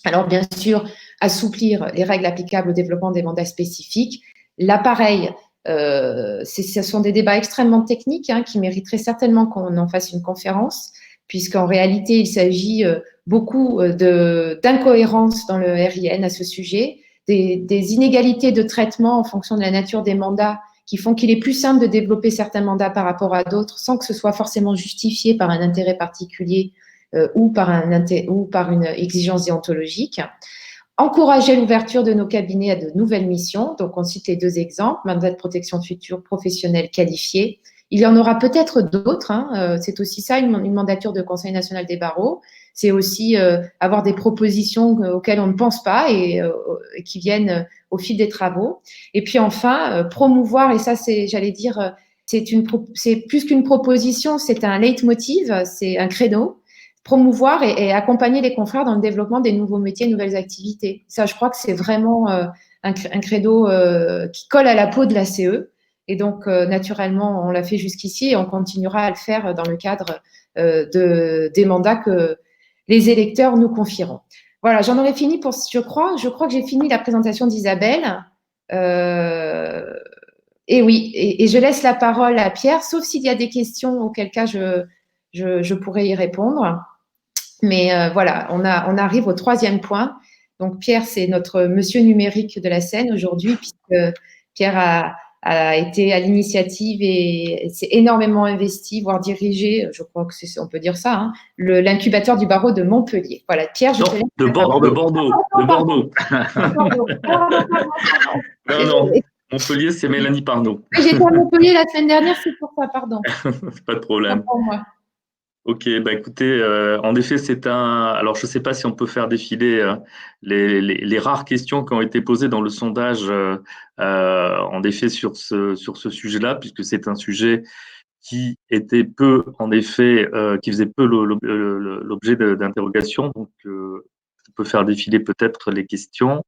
Alors, bien sûr, assouplir les règles applicables au développement des mandats spécifiques. Là, pareil, ce sont des débats extrêmement techniques hein, qui mériteraient certainement qu'on en fasse une conférence, puisqu'en réalité, il s'agit beaucoup d'incohérences dans le RIN à ce sujet, des inégalités de traitement en fonction de la nature des mandats qui font qu'il est plus simple de développer certains mandats par rapport à d'autres sans que ce soit forcément justifié par un intérêt particulier ou par une exigence déontologique. Encourager l'ouverture de nos cabinets à de nouvelles missions. Donc, on cite les 2 exemples, mandat de protection future professionnelle qualifié. Il y en aura peut-être d'autres. C'est aussi ça, une mandature de Conseil national des barreaux. C'est aussi avoir des propositions auxquelles on ne pense pas et qui viennent au fil des travaux. Et puis enfin, promouvoir, et ça, j'allais dire, c'est plus qu'une proposition, c'est un leitmotiv, c'est un credo. Promouvoir et accompagner les confrères dans le développement des nouveaux métiers, nouvelles activités. Ça, je crois que c'est vraiment un credo qui colle à la peau de la CE. Et donc, naturellement, on l'a fait jusqu'ici et on continuera à le faire dans le cadre des mandats que les électeurs nous confieront. Voilà, j'en aurais fini pour, je crois que j'ai fini la présentation d'Isabelle. Et oui, et je laisse la parole à Pierre, sauf s'il y a des questions, auquel cas je pourrais y répondre. Mais voilà, on arrive au 3e point. Donc, Pierre, c'est notre monsieur numérique de la scène aujourd'hui, puisque Pierre a été à l'initiative et s'est énormément investi, voire dirigé, je crois que on peut dire ça, l'incubateur du barreau de Montpellier. Voilà, Pierre, je te laisse. De Bordeaux. Non, Montpellier, c'est Mélanie Parnot. J'étais à Montpellier la semaine dernière, c'est pour ça, pardon. Pas de problème. Pour moi. Ok, écoutez, en effet, alors, je ne sais pas si on peut faire défiler les rares questions qui ont été posées dans le sondage, en effet, sur ce sujet-là, puisque c'est un sujet qui était peu, en effet, qui faisait peu l'objet d'interrogations. Donc, on peut faire défiler peut-être les questions.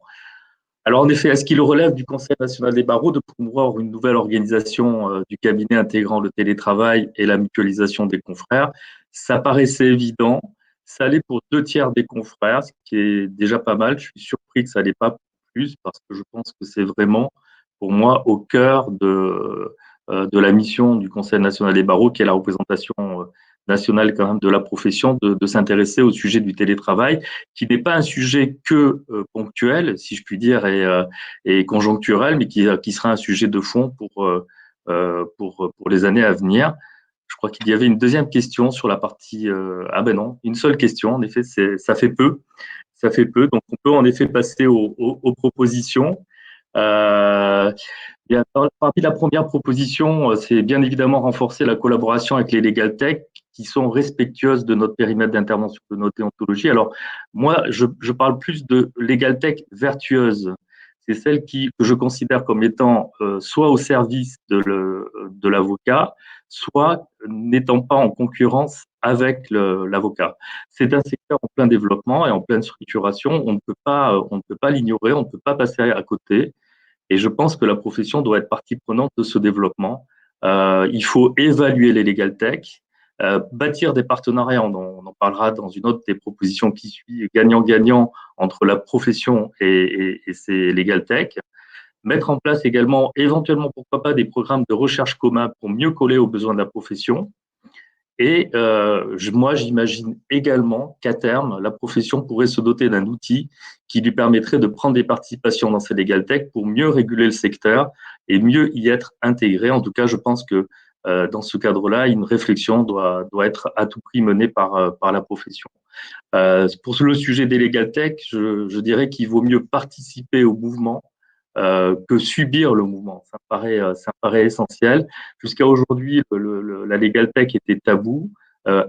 Alors, en effet, est-ce qu'il relève du Conseil national des barreaux de promouvoir une nouvelle organisation du cabinet intégrant le télétravail et la mutualisation des confrères? Ça paraissait évident. Ça allait pour 2 tiers des confrères, ce qui est déjà pas mal. Je suis surpris que ça n'allait pas plus parce que je pense que c'est vraiment, pour moi, au cœur de la mission du Conseil national des barreaux, qui est la représentation nationale quand même de la profession, de s'intéresser au sujet du télétravail, qui n'est pas un sujet que ponctuel, si je puis dire, et conjoncturel, mais qui sera un sujet de fond pour les années à venir. Je crois qu'il y avait une 2e question sur la partie. Ah ben non, une seule question. En effet, ça fait peu. Ça fait peu. Donc, on peut en effet passer aux propositions. Parmi la première proposition, c'est bien évidemment renforcer la collaboration avec les Legal Tech qui sont respectueuses de notre périmètre d'intervention, de notre déontologie. Alors, moi, je parle plus de Legal Tech vertueuse. C'est celle que je considère comme étant soit au service de l'avocat, soit n'étant pas en concurrence avec l'avocat. C'est un secteur en plein développement et en pleine structuration. On ne peut pas l'ignorer, on ne peut pas passer à côté. Et je pense que la profession doit être partie prenante de ce développement. Il faut évaluer les legal tech, bâtir des partenariats, on en parlera dans une autre des propositions qui suit, gagnant-gagnant entre la profession et ces legal tech. Mettre en place également, éventuellement, pourquoi pas, des programmes de recherche communs pour mieux coller aux besoins de la profession. Et moi, j'imagine également qu'à terme, la profession pourrait se doter d'un outil qui lui permettrait de prendre des participations dans ces legal tech pour mieux réguler le secteur et mieux y être intégré. En tout cas, je pense que dans ce cadre-là, une réflexion doit être à tout prix menée par la profession. Pour le sujet des legal tech, je dirais qu'il vaut mieux participer au mouvement que subir le mouvement. Ça me paraît essentiel. Jusqu'à aujourd'hui, la legal tech était tabou.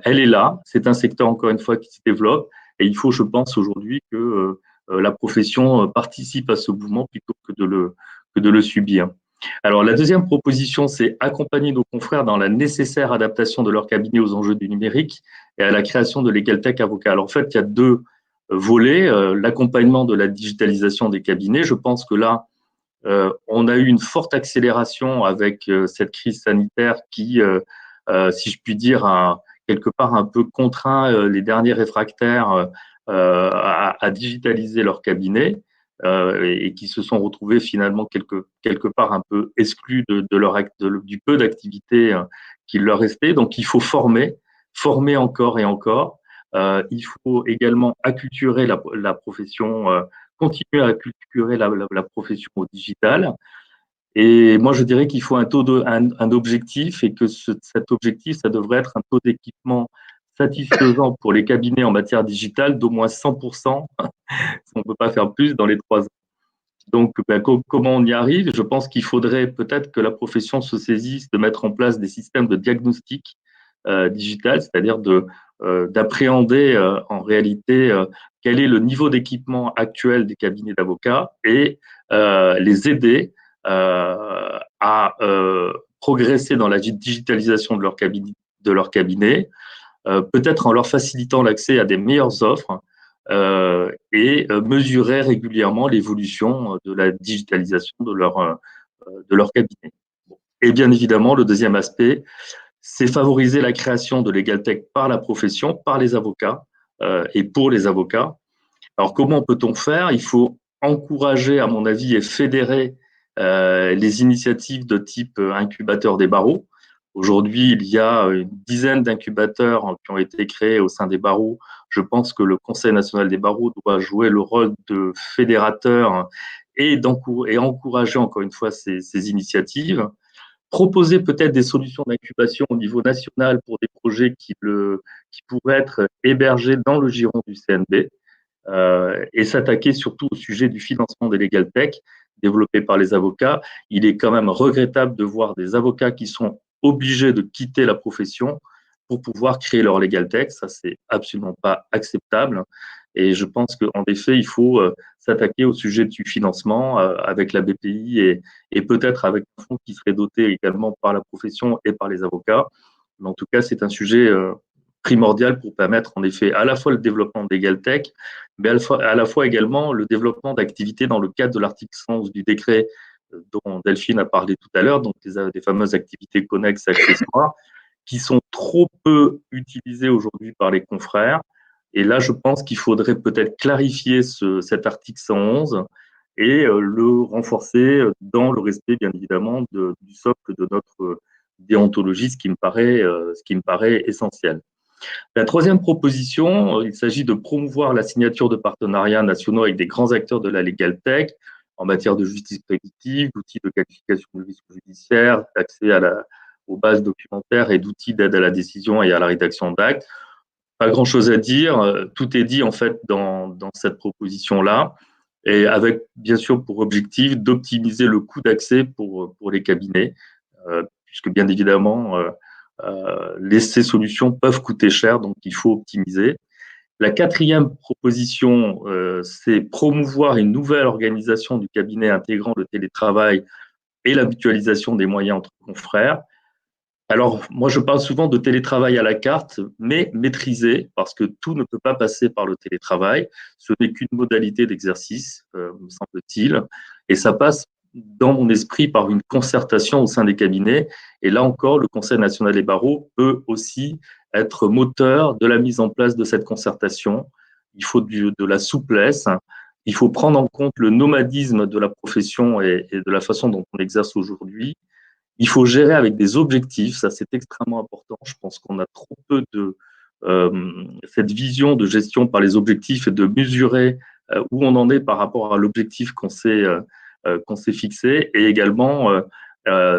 Elle est là. C'est un secteur, encore une fois, qui se développe. Et il faut, je pense, aujourd'hui que la profession participe à ce mouvement plutôt que de le subir. Alors, la 2e proposition, c'est accompagner nos confrères dans la nécessaire adaptation de leur cabinet aux enjeux du numérique et à la création de legal tech avocats. Alors, en fait, il y a 2 volets. L'accompagnement de la digitalisation des cabinets. Je pense que là, on a eu une forte accélération avec cette crise sanitaire qui, si je puis dire, a quelque part un peu contraint les derniers réfractaires à digitaliser leur cabinet et qui se sont retrouvés finalement quelque part un peu exclus du peu d'activité qu'il leur restait. Donc, il faut former encore et encore. Il faut également acculturer la profession, continuer à acculturer la profession au digital. Et moi, je dirais qu'il faut un objectif et que cet objectif, ça devrait être un taux d'équipement satisfaisant pour les cabinets en matière digitale d'au moins 100%, si on ne peut pas faire plus dans les 3 ans. Donc, comment on y arrive? Je pense qu'il faudrait peut-être que la profession se saisisse de mettre en place des systèmes de diagnostic digital, c'est-à-dire d'appréhender en réalité quel est le niveau d'équipement actuel des cabinets d'avocats et les aider à progresser dans la digitalisation de leur cabinet, peut-être en leur facilitant l'accès à des meilleures offres et mesurer régulièrement l'évolution de la digitalisation de leur cabinet. Et bien évidemment, le deuxième aspect, c'est favoriser la création de Legal Tech par la profession, par les avocats et pour les avocats. Alors, comment peut-on faire? Il faut encourager, à mon avis, et fédérer les initiatives de type incubateur des barreaux. Aujourd'hui, il y a une dizaine d'incubateurs qui ont été créés au sein des barreaux. Je pense que le Conseil national des barreaux doit jouer le rôle de fédérateur et encourager encore une fois ces initiatives. Proposer peut-être des solutions d'incubation au niveau national pour des projets qui pourraient être hébergés dans le giron du CNB et s'attaquer surtout au sujet du financement des Legal Tech développé par les avocats. Il est quand même regrettable de voir des avocats qui sont obligés de quitter la profession pour pouvoir créer leur Legal Tech. Ça, c'est absolument pas acceptable. Et je pense qu'en effet, il faut s'attaquer au sujet du financement avec la BPI et peut-être avec un fonds qui serait doté également par la profession et par les avocats. Mais en tout cas, c'est un sujet primordial pour permettre en effet à la fois le développement de Legal Tech, mais à la fois également le développement d'activités dans le cadre de l'article 111 du décret dont Delphine a parlé tout à l'heure, donc des fameuses activités connexes et accessoires, qui sont trop peu utilisées aujourd'hui par les confrères. Et là, je pense qu'il faudrait peut-être clarifier cet article 111 et le renforcer dans le respect, bien évidemment, du socle de notre déontologie, ce qui me paraît essentiel. La troisième proposition, il s'agit de promouvoir la signature de partenariats nationaux avec des grands acteurs de la Legal Tech en matière de justice prédictive, d'outils de qualification du risque judiciaire, d'accès aux bases documentaires et d'outils d'aide à la décision et à la rédaction d'actes. Pas grand-chose à dire, tout est dit en fait dans cette proposition-là, et avec bien sûr pour objectif d'optimiser le coût d'accès pour les cabinets, puisque bien évidemment, ces solutions peuvent coûter cher, donc il faut optimiser. La quatrième proposition, c'est promouvoir une nouvelle organisation du cabinet intégrant le télétravail et la mutualisation des moyens entre confrères. Alors, moi, je parle souvent de télétravail à la carte, mais maîtrisé, parce que tout ne peut pas passer par le télétravail. Ce n'est qu'une modalité d'exercice, me semble-t-il, et ça passe dans mon esprit par une concertation au sein des cabinets. Et là encore, le Conseil national des barreaux peut aussi être moteur de la mise en place de cette concertation. Il faut de la souplesse. Il faut prendre en compte le nomadisme de la profession et de la façon dont on exerce aujourd'hui. Il faut gérer avec des objectifs, ça c'est extrêmement important. Je pense qu'on a trop peu de cette vision de gestion par les objectifs et de mesurer où on en est par rapport à l'objectif qu'on s'est fixé, et également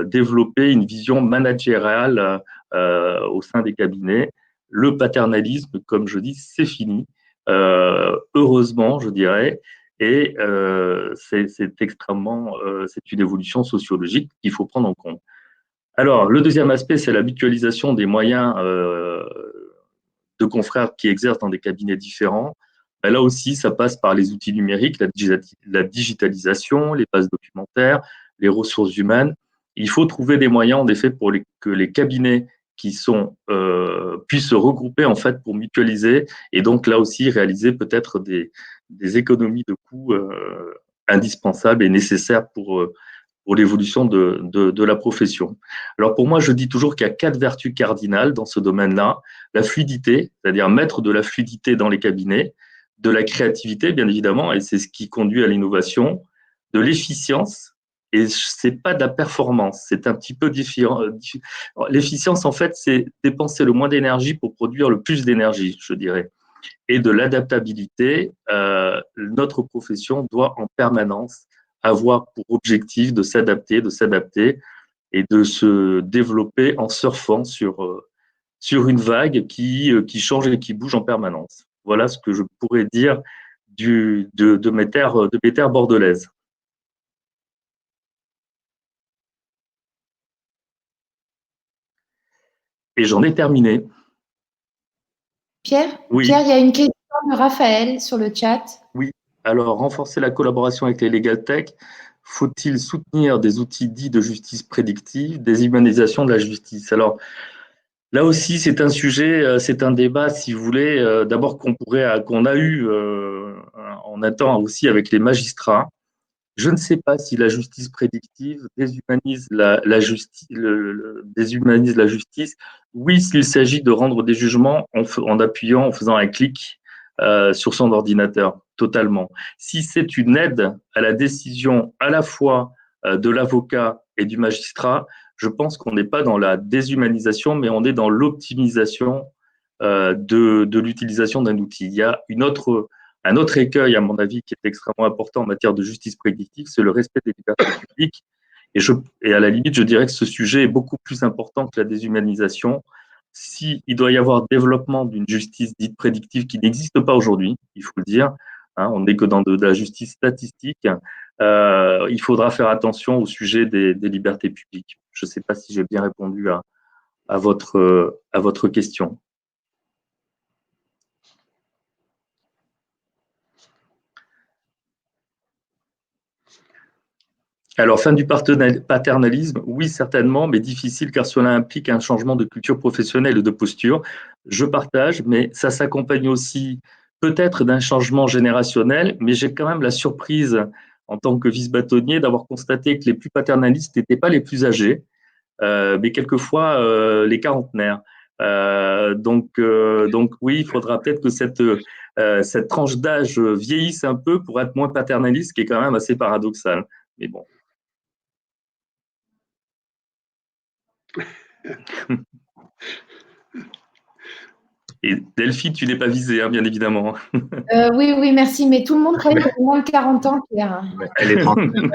développer une vision managériale au sein des cabinets. Le paternalisme, comme je dis, c'est fini. Heureusement, je dirais. Et c'est une évolution sociologique qu'il faut prendre en compte. Alors, le deuxième aspect, c'est la mutualisation des moyens de confrères qui exercent dans des cabinets différents. Ben là aussi, ça passe par les outils numériques, la digitalisation, les bases documentaires, les ressources humaines. Il faut trouver des moyens, en effet, pour que les cabinets puissent se regrouper en fait pour mutualiser et donc là aussi réaliser peut-être des économies de coûts indispensables et nécessaires pour l'évolution de la profession. Alors pour moi, je dis toujours qu'il y a 4 vertus cardinales dans ce domaine-là. La fluidité, c'est-à-dire mettre de la fluidité dans les cabinets, de la créativité, bien évidemment, et c'est ce qui conduit à l'innovation, de l'efficience, et c'est pas de la performance, c'est un petit peu différent. L'efficience, en fait, c'est dépenser le moins d'énergie pour produire le plus d'énergie, je dirais. Et de l'adaptabilité, notre profession doit en permanence avoir pour objectif de s'adapter et de se développer en surfant sur une vague qui change et qui bouge en permanence. Voilà ce que je pourrais dire de mes terres bordelaises. Et j'en ai terminé. Pierre, Oui. Pierre, il y a une question de Raphaël sur le chat. Oui. Alors, renforcer la collaboration avec les Legal Tech, faut-il soutenir des outils dits de justice prédictive, des humanisations de la justice? Alors, là aussi, c'est un sujet, c'est un débat, si vous voulez, d'abord qu'on a eu en un temps aussi avec les magistrats. Je ne sais pas si la justice prédictive déshumanise la justice, déshumanise la justice. Oui, s'il s'agit de rendre des jugements en appuyant, en faisant un clic sur son ordinateur, totalement. Si c'est une aide à la décision à la fois de l'avocat et du magistrat, je pense qu'on n'est pas dans la déshumanisation, mais on est dans l'optimisation de l'utilisation d'un outil. Il y a un autre écueil, à mon avis, qui est extrêmement important en matière de justice prédictive, c'est le respect des libertés publiques. Et à la limite, je dirais que ce sujet est beaucoup plus important que la déshumanisation. S'il doit y avoir développement d'une justice dite prédictive qui n'existe pas aujourd'hui, il faut le dire, hein, on n'est que dans de la justice statistique, il faudra faire attention au sujet des libertés publiques. Je ne sais pas si j'ai bien répondu à votre question. Alors, fin du paternalisme, oui, certainement, mais difficile car cela implique un changement de culture professionnelle et de posture. Je partage, mais ça s'accompagne aussi peut-être d'un changement générationnel, mais j'ai quand même la surprise en tant que vice-bâtonnier d'avoir constaté que les plus paternalistes n'étaient pas les plus âgés, mais quelquefois les quarantenaires. Donc oui, il faudra peut-être que cette tranche d'âge vieillisse un peu pour être moins paternaliste, ce qui est quand même assez paradoxal. Mais bon. Et Delphine, tu n'es pas visée, hein, bien évidemment. Oui, oui, merci. Mais tout le monde croyait que j'avais moins de 40 ans, Pierre. Elle est tranquille.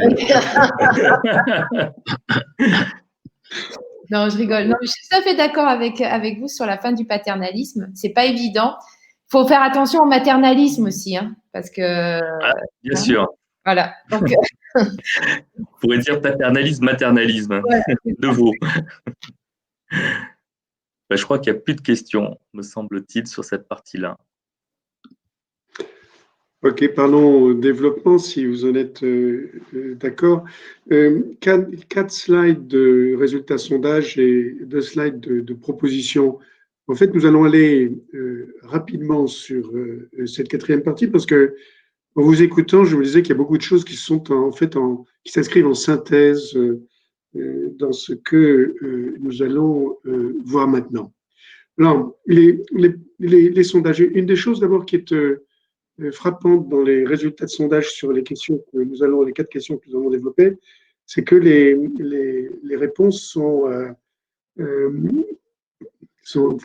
Non, je rigole. Non, je suis tout à fait d'accord avec vous sur la fin du paternalisme. C'est pas évident. Il faut faire attention au maternalisme aussi, hein, parce que. Bien sûr. Voilà. Donc, on pourrait dire paternalisme, maternalisme. Voilà, de vous. Ben, je crois qu'il n'y a plus de questions, me semble-t-il, sur cette partie-là. Ok, parlons développement, si vous en êtes d'accord. 4 slides de résultats sondage et 2 slides de propositions. En fait, nous allons aller rapidement sur cette 4e partie parce que, en vous écoutant, je me disais qu'il y a beaucoup de choses qui sont qui s'inscrivent en synthèse dans ce que nous allons voir maintenant. Alors, les sondages. Une des choses d'abord qui est frappante dans les résultats de sondage sur les 4 questions que nous allons développer, c'est que les réponses sont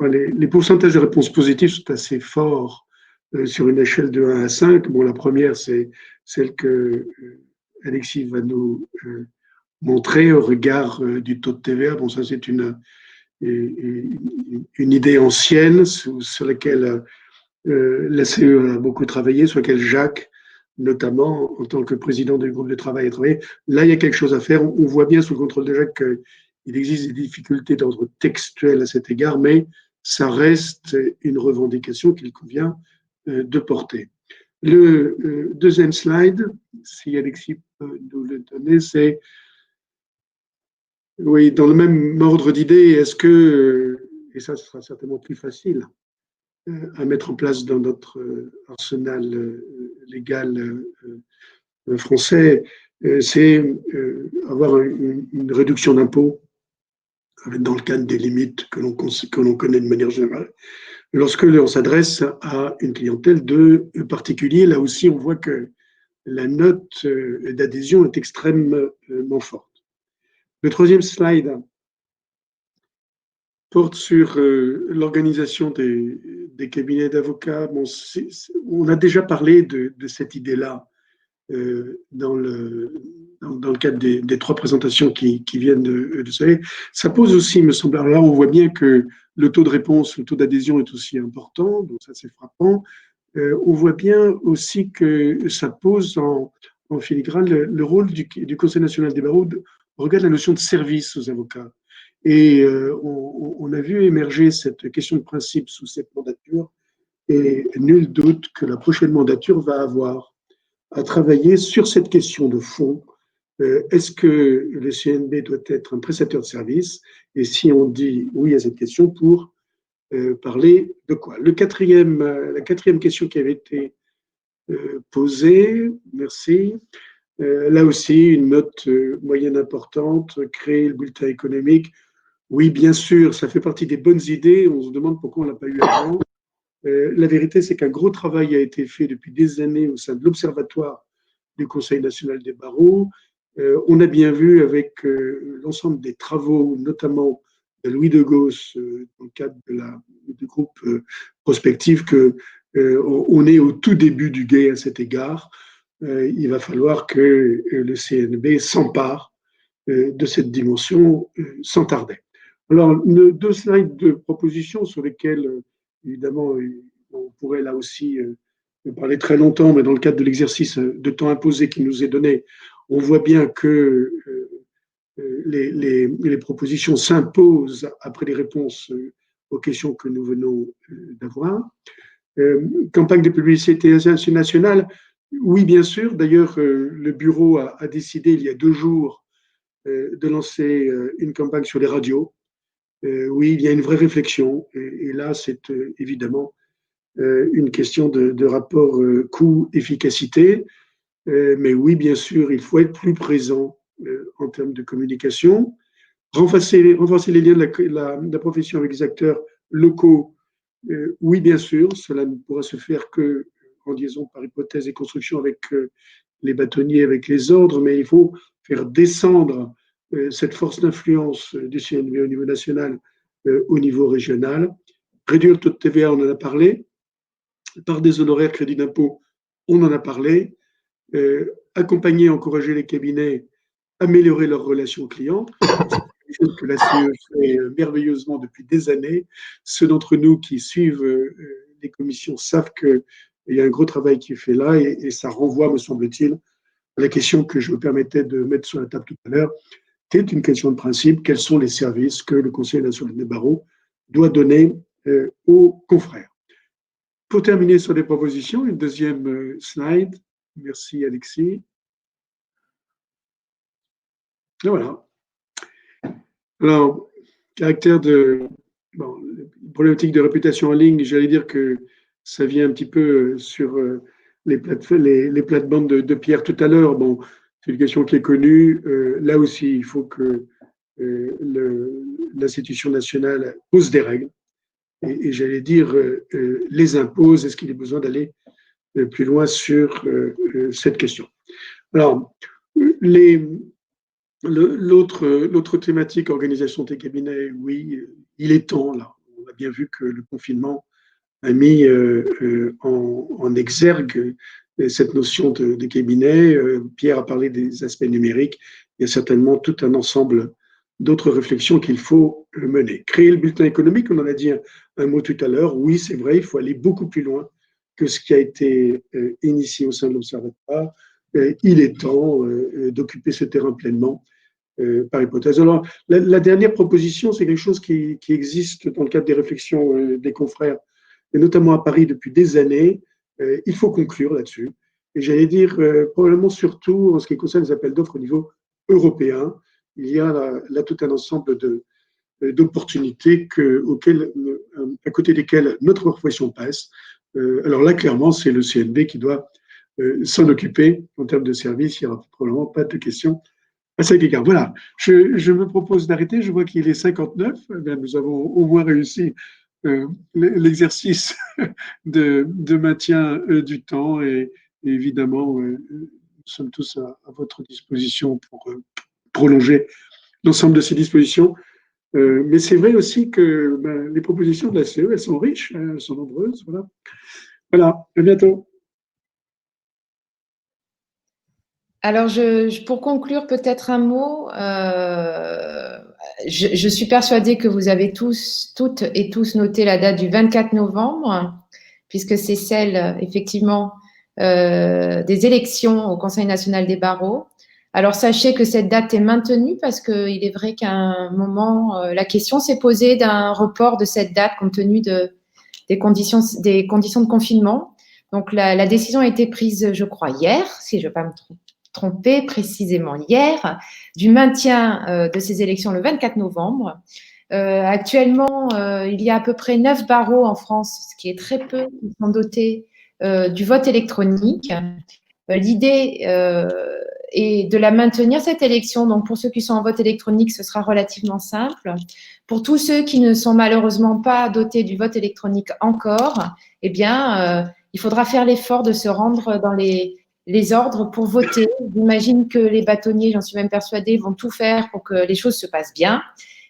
les pourcentages de réponses positives sont assez forts sur une échelle de 1 à 5. Bon, la première, c'est celle que Alexis va nous montrer au regard du taux de TVA. Bon, ça, c'est une idée ancienne sur laquelle la CE a beaucoup travaillé, sur laquelle Jacques, notamment en tant que président du groupe de travail, a travaillé. Là, il y a quelque chose à faire. On voit bien sous le contrôle de Jacques qu'il existe des difficultés d'ordre textuel à cet égard, mais ça reste une revendication qu'il convient de porter. Le deuxième slide, si Alexis peut nous le donner, c'est, oui, dans le même ordre d'idées, est-ce que, et ça sera certainement plus facile à mettre en place dans notre arsenal légal français, c'est avoir une réduction d'impôts dans le cadre des limites que l'on connaît de manière générale. Lorsque l'on s'adresse à une clientèle de particuliers, là aussi, on voit que la note d'adhésion est extrêmement forte. Le troisième slide porte sur l'organisation des cabinets d'avocats. Bon, on a déjà parlé de cette idée-là dans le cadre des trois présentations qui viennent de se. Ça pose aussi, me semble, alors là on voit bien que le taux de réponse, le taux d'adhésion est aussi important, donc ça c'est frappant. On voit bien aussi que ça pose en filigrane le rôle du Conseil national des barreaux au regard de la notion de service aux avocats. Et on a vu émerger cette question de principe sous cette mandature, et nul doute que la prochaine mandature va avoir à travailler sur cette question de fond. Est-ce que le CNB doit être un prestataire de service? Et si on dit oui à cette question, pour parler de quoi? La quatrième question qui avait été posée, merci. Là aussi, une note moyenne importante, créer le bulletin économique. Oui, bien sûr, ça fait partie des bonnes idées. On se demande pourquoi on ne l'a pas eu avant. La vérité, c'est qu'un gros travail a été fait depuis des années au sein de l'Observatoire du Conseil national des barreaux. On a bien vu avec l'ensemble des travaux, notamment de Louis de Gosse, dans le cadre du groupe prospectif, qu'on est au tout début du guet à cet égard. Il va falloir que le CNB s'empare de cette dimension sans tarder. Alors, deux slides de propositions sur lesquelles, évidemment, on pourrait là aussi parler très longtemps, mais dans le cadre de l'exercice de temps imposé qui nous est donné, on voit bien que les propositions s'imposent après les réponses aux questions que nous venons d'avoir. Campagne de publicité nationale, oui, bien sûr. D'ailleurs, le bureau a décidé il y a 2 jours de lancer une campagne sur les radios. Oui, il y a une vraie réflexion. Et là, c'est évidemment une question de rapport coût-efficacité. Mais oui, bien sûr, il faut être plus présent en termes de communication. Renforcer les liens de la profession avec les acteurs locaux. Oui, bien sûr, cela ne pourra se faire que en liaison par hypothèse et construction avec les bâtonniers, avec les ordres, mais il faut faire descendre cette force d'influence du CNB au niveau national, au niveau régional. Réduire le taux de TVA, on en a parlé. Par des honoraires, crédit d'impôt, on en a parlé. Accompagner, encourager les cabinets, améliorer leurs relations clients. C'est quelque chose que la CE fait merveilleusement depuis des années. Ceux d'entre nous qui suivent les commissions savent qu'il y a un gros travail qui est fait là, et ça renvoie, me semble-t-il, à la question que je me permettais de mettre sur la table tout à l'heure, qui est une question de principe: quels sont les services que le Conseil national des barreaux doit donner aux confrères? Pour terminer sur les propositions, une deuxième slide. Merci Alexis. Et voilà. Alors, caractère de problématique de réputation en ligne, j'allais dire que ça vient un petit peu sur les plates-bandes de Pierre tout à l'heure. Bon, c'est une question qui est connue. Là aussi, il faut que l'institution nationale pose des règles et j'allais dire les impose. Est-ce qu'il y a besoin d'aller plus loin sur cette question? Alors, l'autre thématique, organisation des cabinets, oui, il est temps, là. On a bien vu que le confinement a mis en exergue cette notion de cabinet. Pierre a parlé des aspects numériques. Il y a certainement tout un ensemble d'autres réflexions qu'il faut mener. Créer le bulletin économique, on en a dit un mot tout à l'heure. Oui, c'est vrai, il faut aller beaucoup plus loin que ce qui a été initié au sein de l'Observatoire. Il est temps d'occuper ce terrain pleinement par hypothèse. Alors, la dernière proposition, c'est quelque chose qui existe dans le cadre des réflexions des confrères, et notamment à Paris depuis des années. Il faut conclure là-dessus. Et j'allais dire, probablement surtout en ce qui concerne les appels d'offres au niveau européen, il y a là tout un ensemble d'opportunités à côté desquelles notre profession passe. Alors là, clairement, c'est le CNB qui doit s'en occuper en termes de service. Il n'y aura probablement pas de questions à cet égard. Voilà, je me propose d'arrêter. Je vois qu'il est 59. Eh nous avons au moins réussi l'exercice de maintien du temps, et évidemment, nous sommes tous à votre disposition pour prolonger l'ensemble de ces dispositions. Mais c'est vrai aussi que les propositions de la CE, elles sont riches, elles sont nombreuses. Voilà, à bientôt. Alors, pour conclure, peut-être un mot. Je suis persuadée que vous avez toutes et tous noté la date du 24 novembre, puisque c'est celle, effectivement, des élections au Conseil national des barreaux. Alors, sachez que cette date est maintenue parce qu'il est vrai qu'à un moment, la question s'est posée d'un report de cette date compte tenu des conditions de confinement. Donc, la décision a été prise, je crois, hier, si je ne vais pas me tromper, précisément hier, du maintien de ces élections le 24 novembre. Actuellement, il y a à peu près 9 barreaux en France, ce qui est très peu, qui sont dotés du vote électronique. L'idée est de la maintenir, cette élection. Donc, pour ceux qui sont en vote électronique, ce sera relativement simple. Pour tous ceux qui ne sont malheureusement pas dotés du vote électronique encore, eh bien, il faudra faire l'effort de se rendre dans les ordres pour voter. J'imagine que les bâtonniers, j'en suis même persuadée, vont tout faire pour que les choses se passent bien.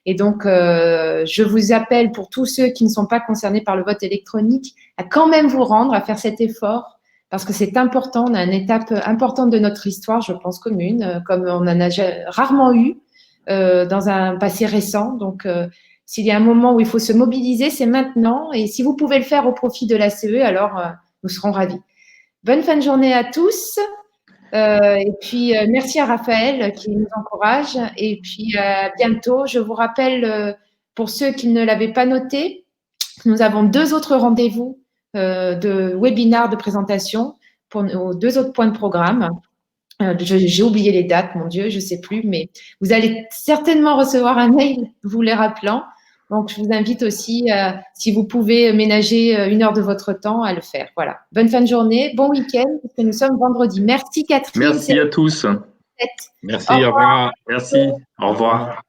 Et donc, je vous appelle pour tous ceux qui ne sont pas concernés par le vote électronique à quand même vous rendre, à faire cet effort, parce que c'est important. On a une étape importante de notre histoire, je pense, commune, comme on en a rarement eu dans un passé récent. Donc, s'il y a un moment où il faut se mobiliser, c'est maintenant. Et si vous pouvez le faire au profit de la CE, alors nous serons ravis. Bonne fin de journée à tous. Et puis, merci à Raphaël qui nous encourage. Et puis, à bientôt. Je vous rappelle, pour ceux qui ne l'avaient pas noté, nous avons 2 autres rendez-vous de webinaires de présentation pour nos 2 autres points de programme. J'ai oublié les dates, mon Dieu, je ne sais plus, mais vous allez certainement recevoir un mail vous les rappelant. Donc, je vous invite aussi, si vous pouvez ménager 1 heure de votre temps, à le faire. Voilà. Bonne fin de journée, bon week-end, parce que nous sommes vendredi. Merci Catherine. Merci à tous. Merci, au revoir. Merci, au revoir.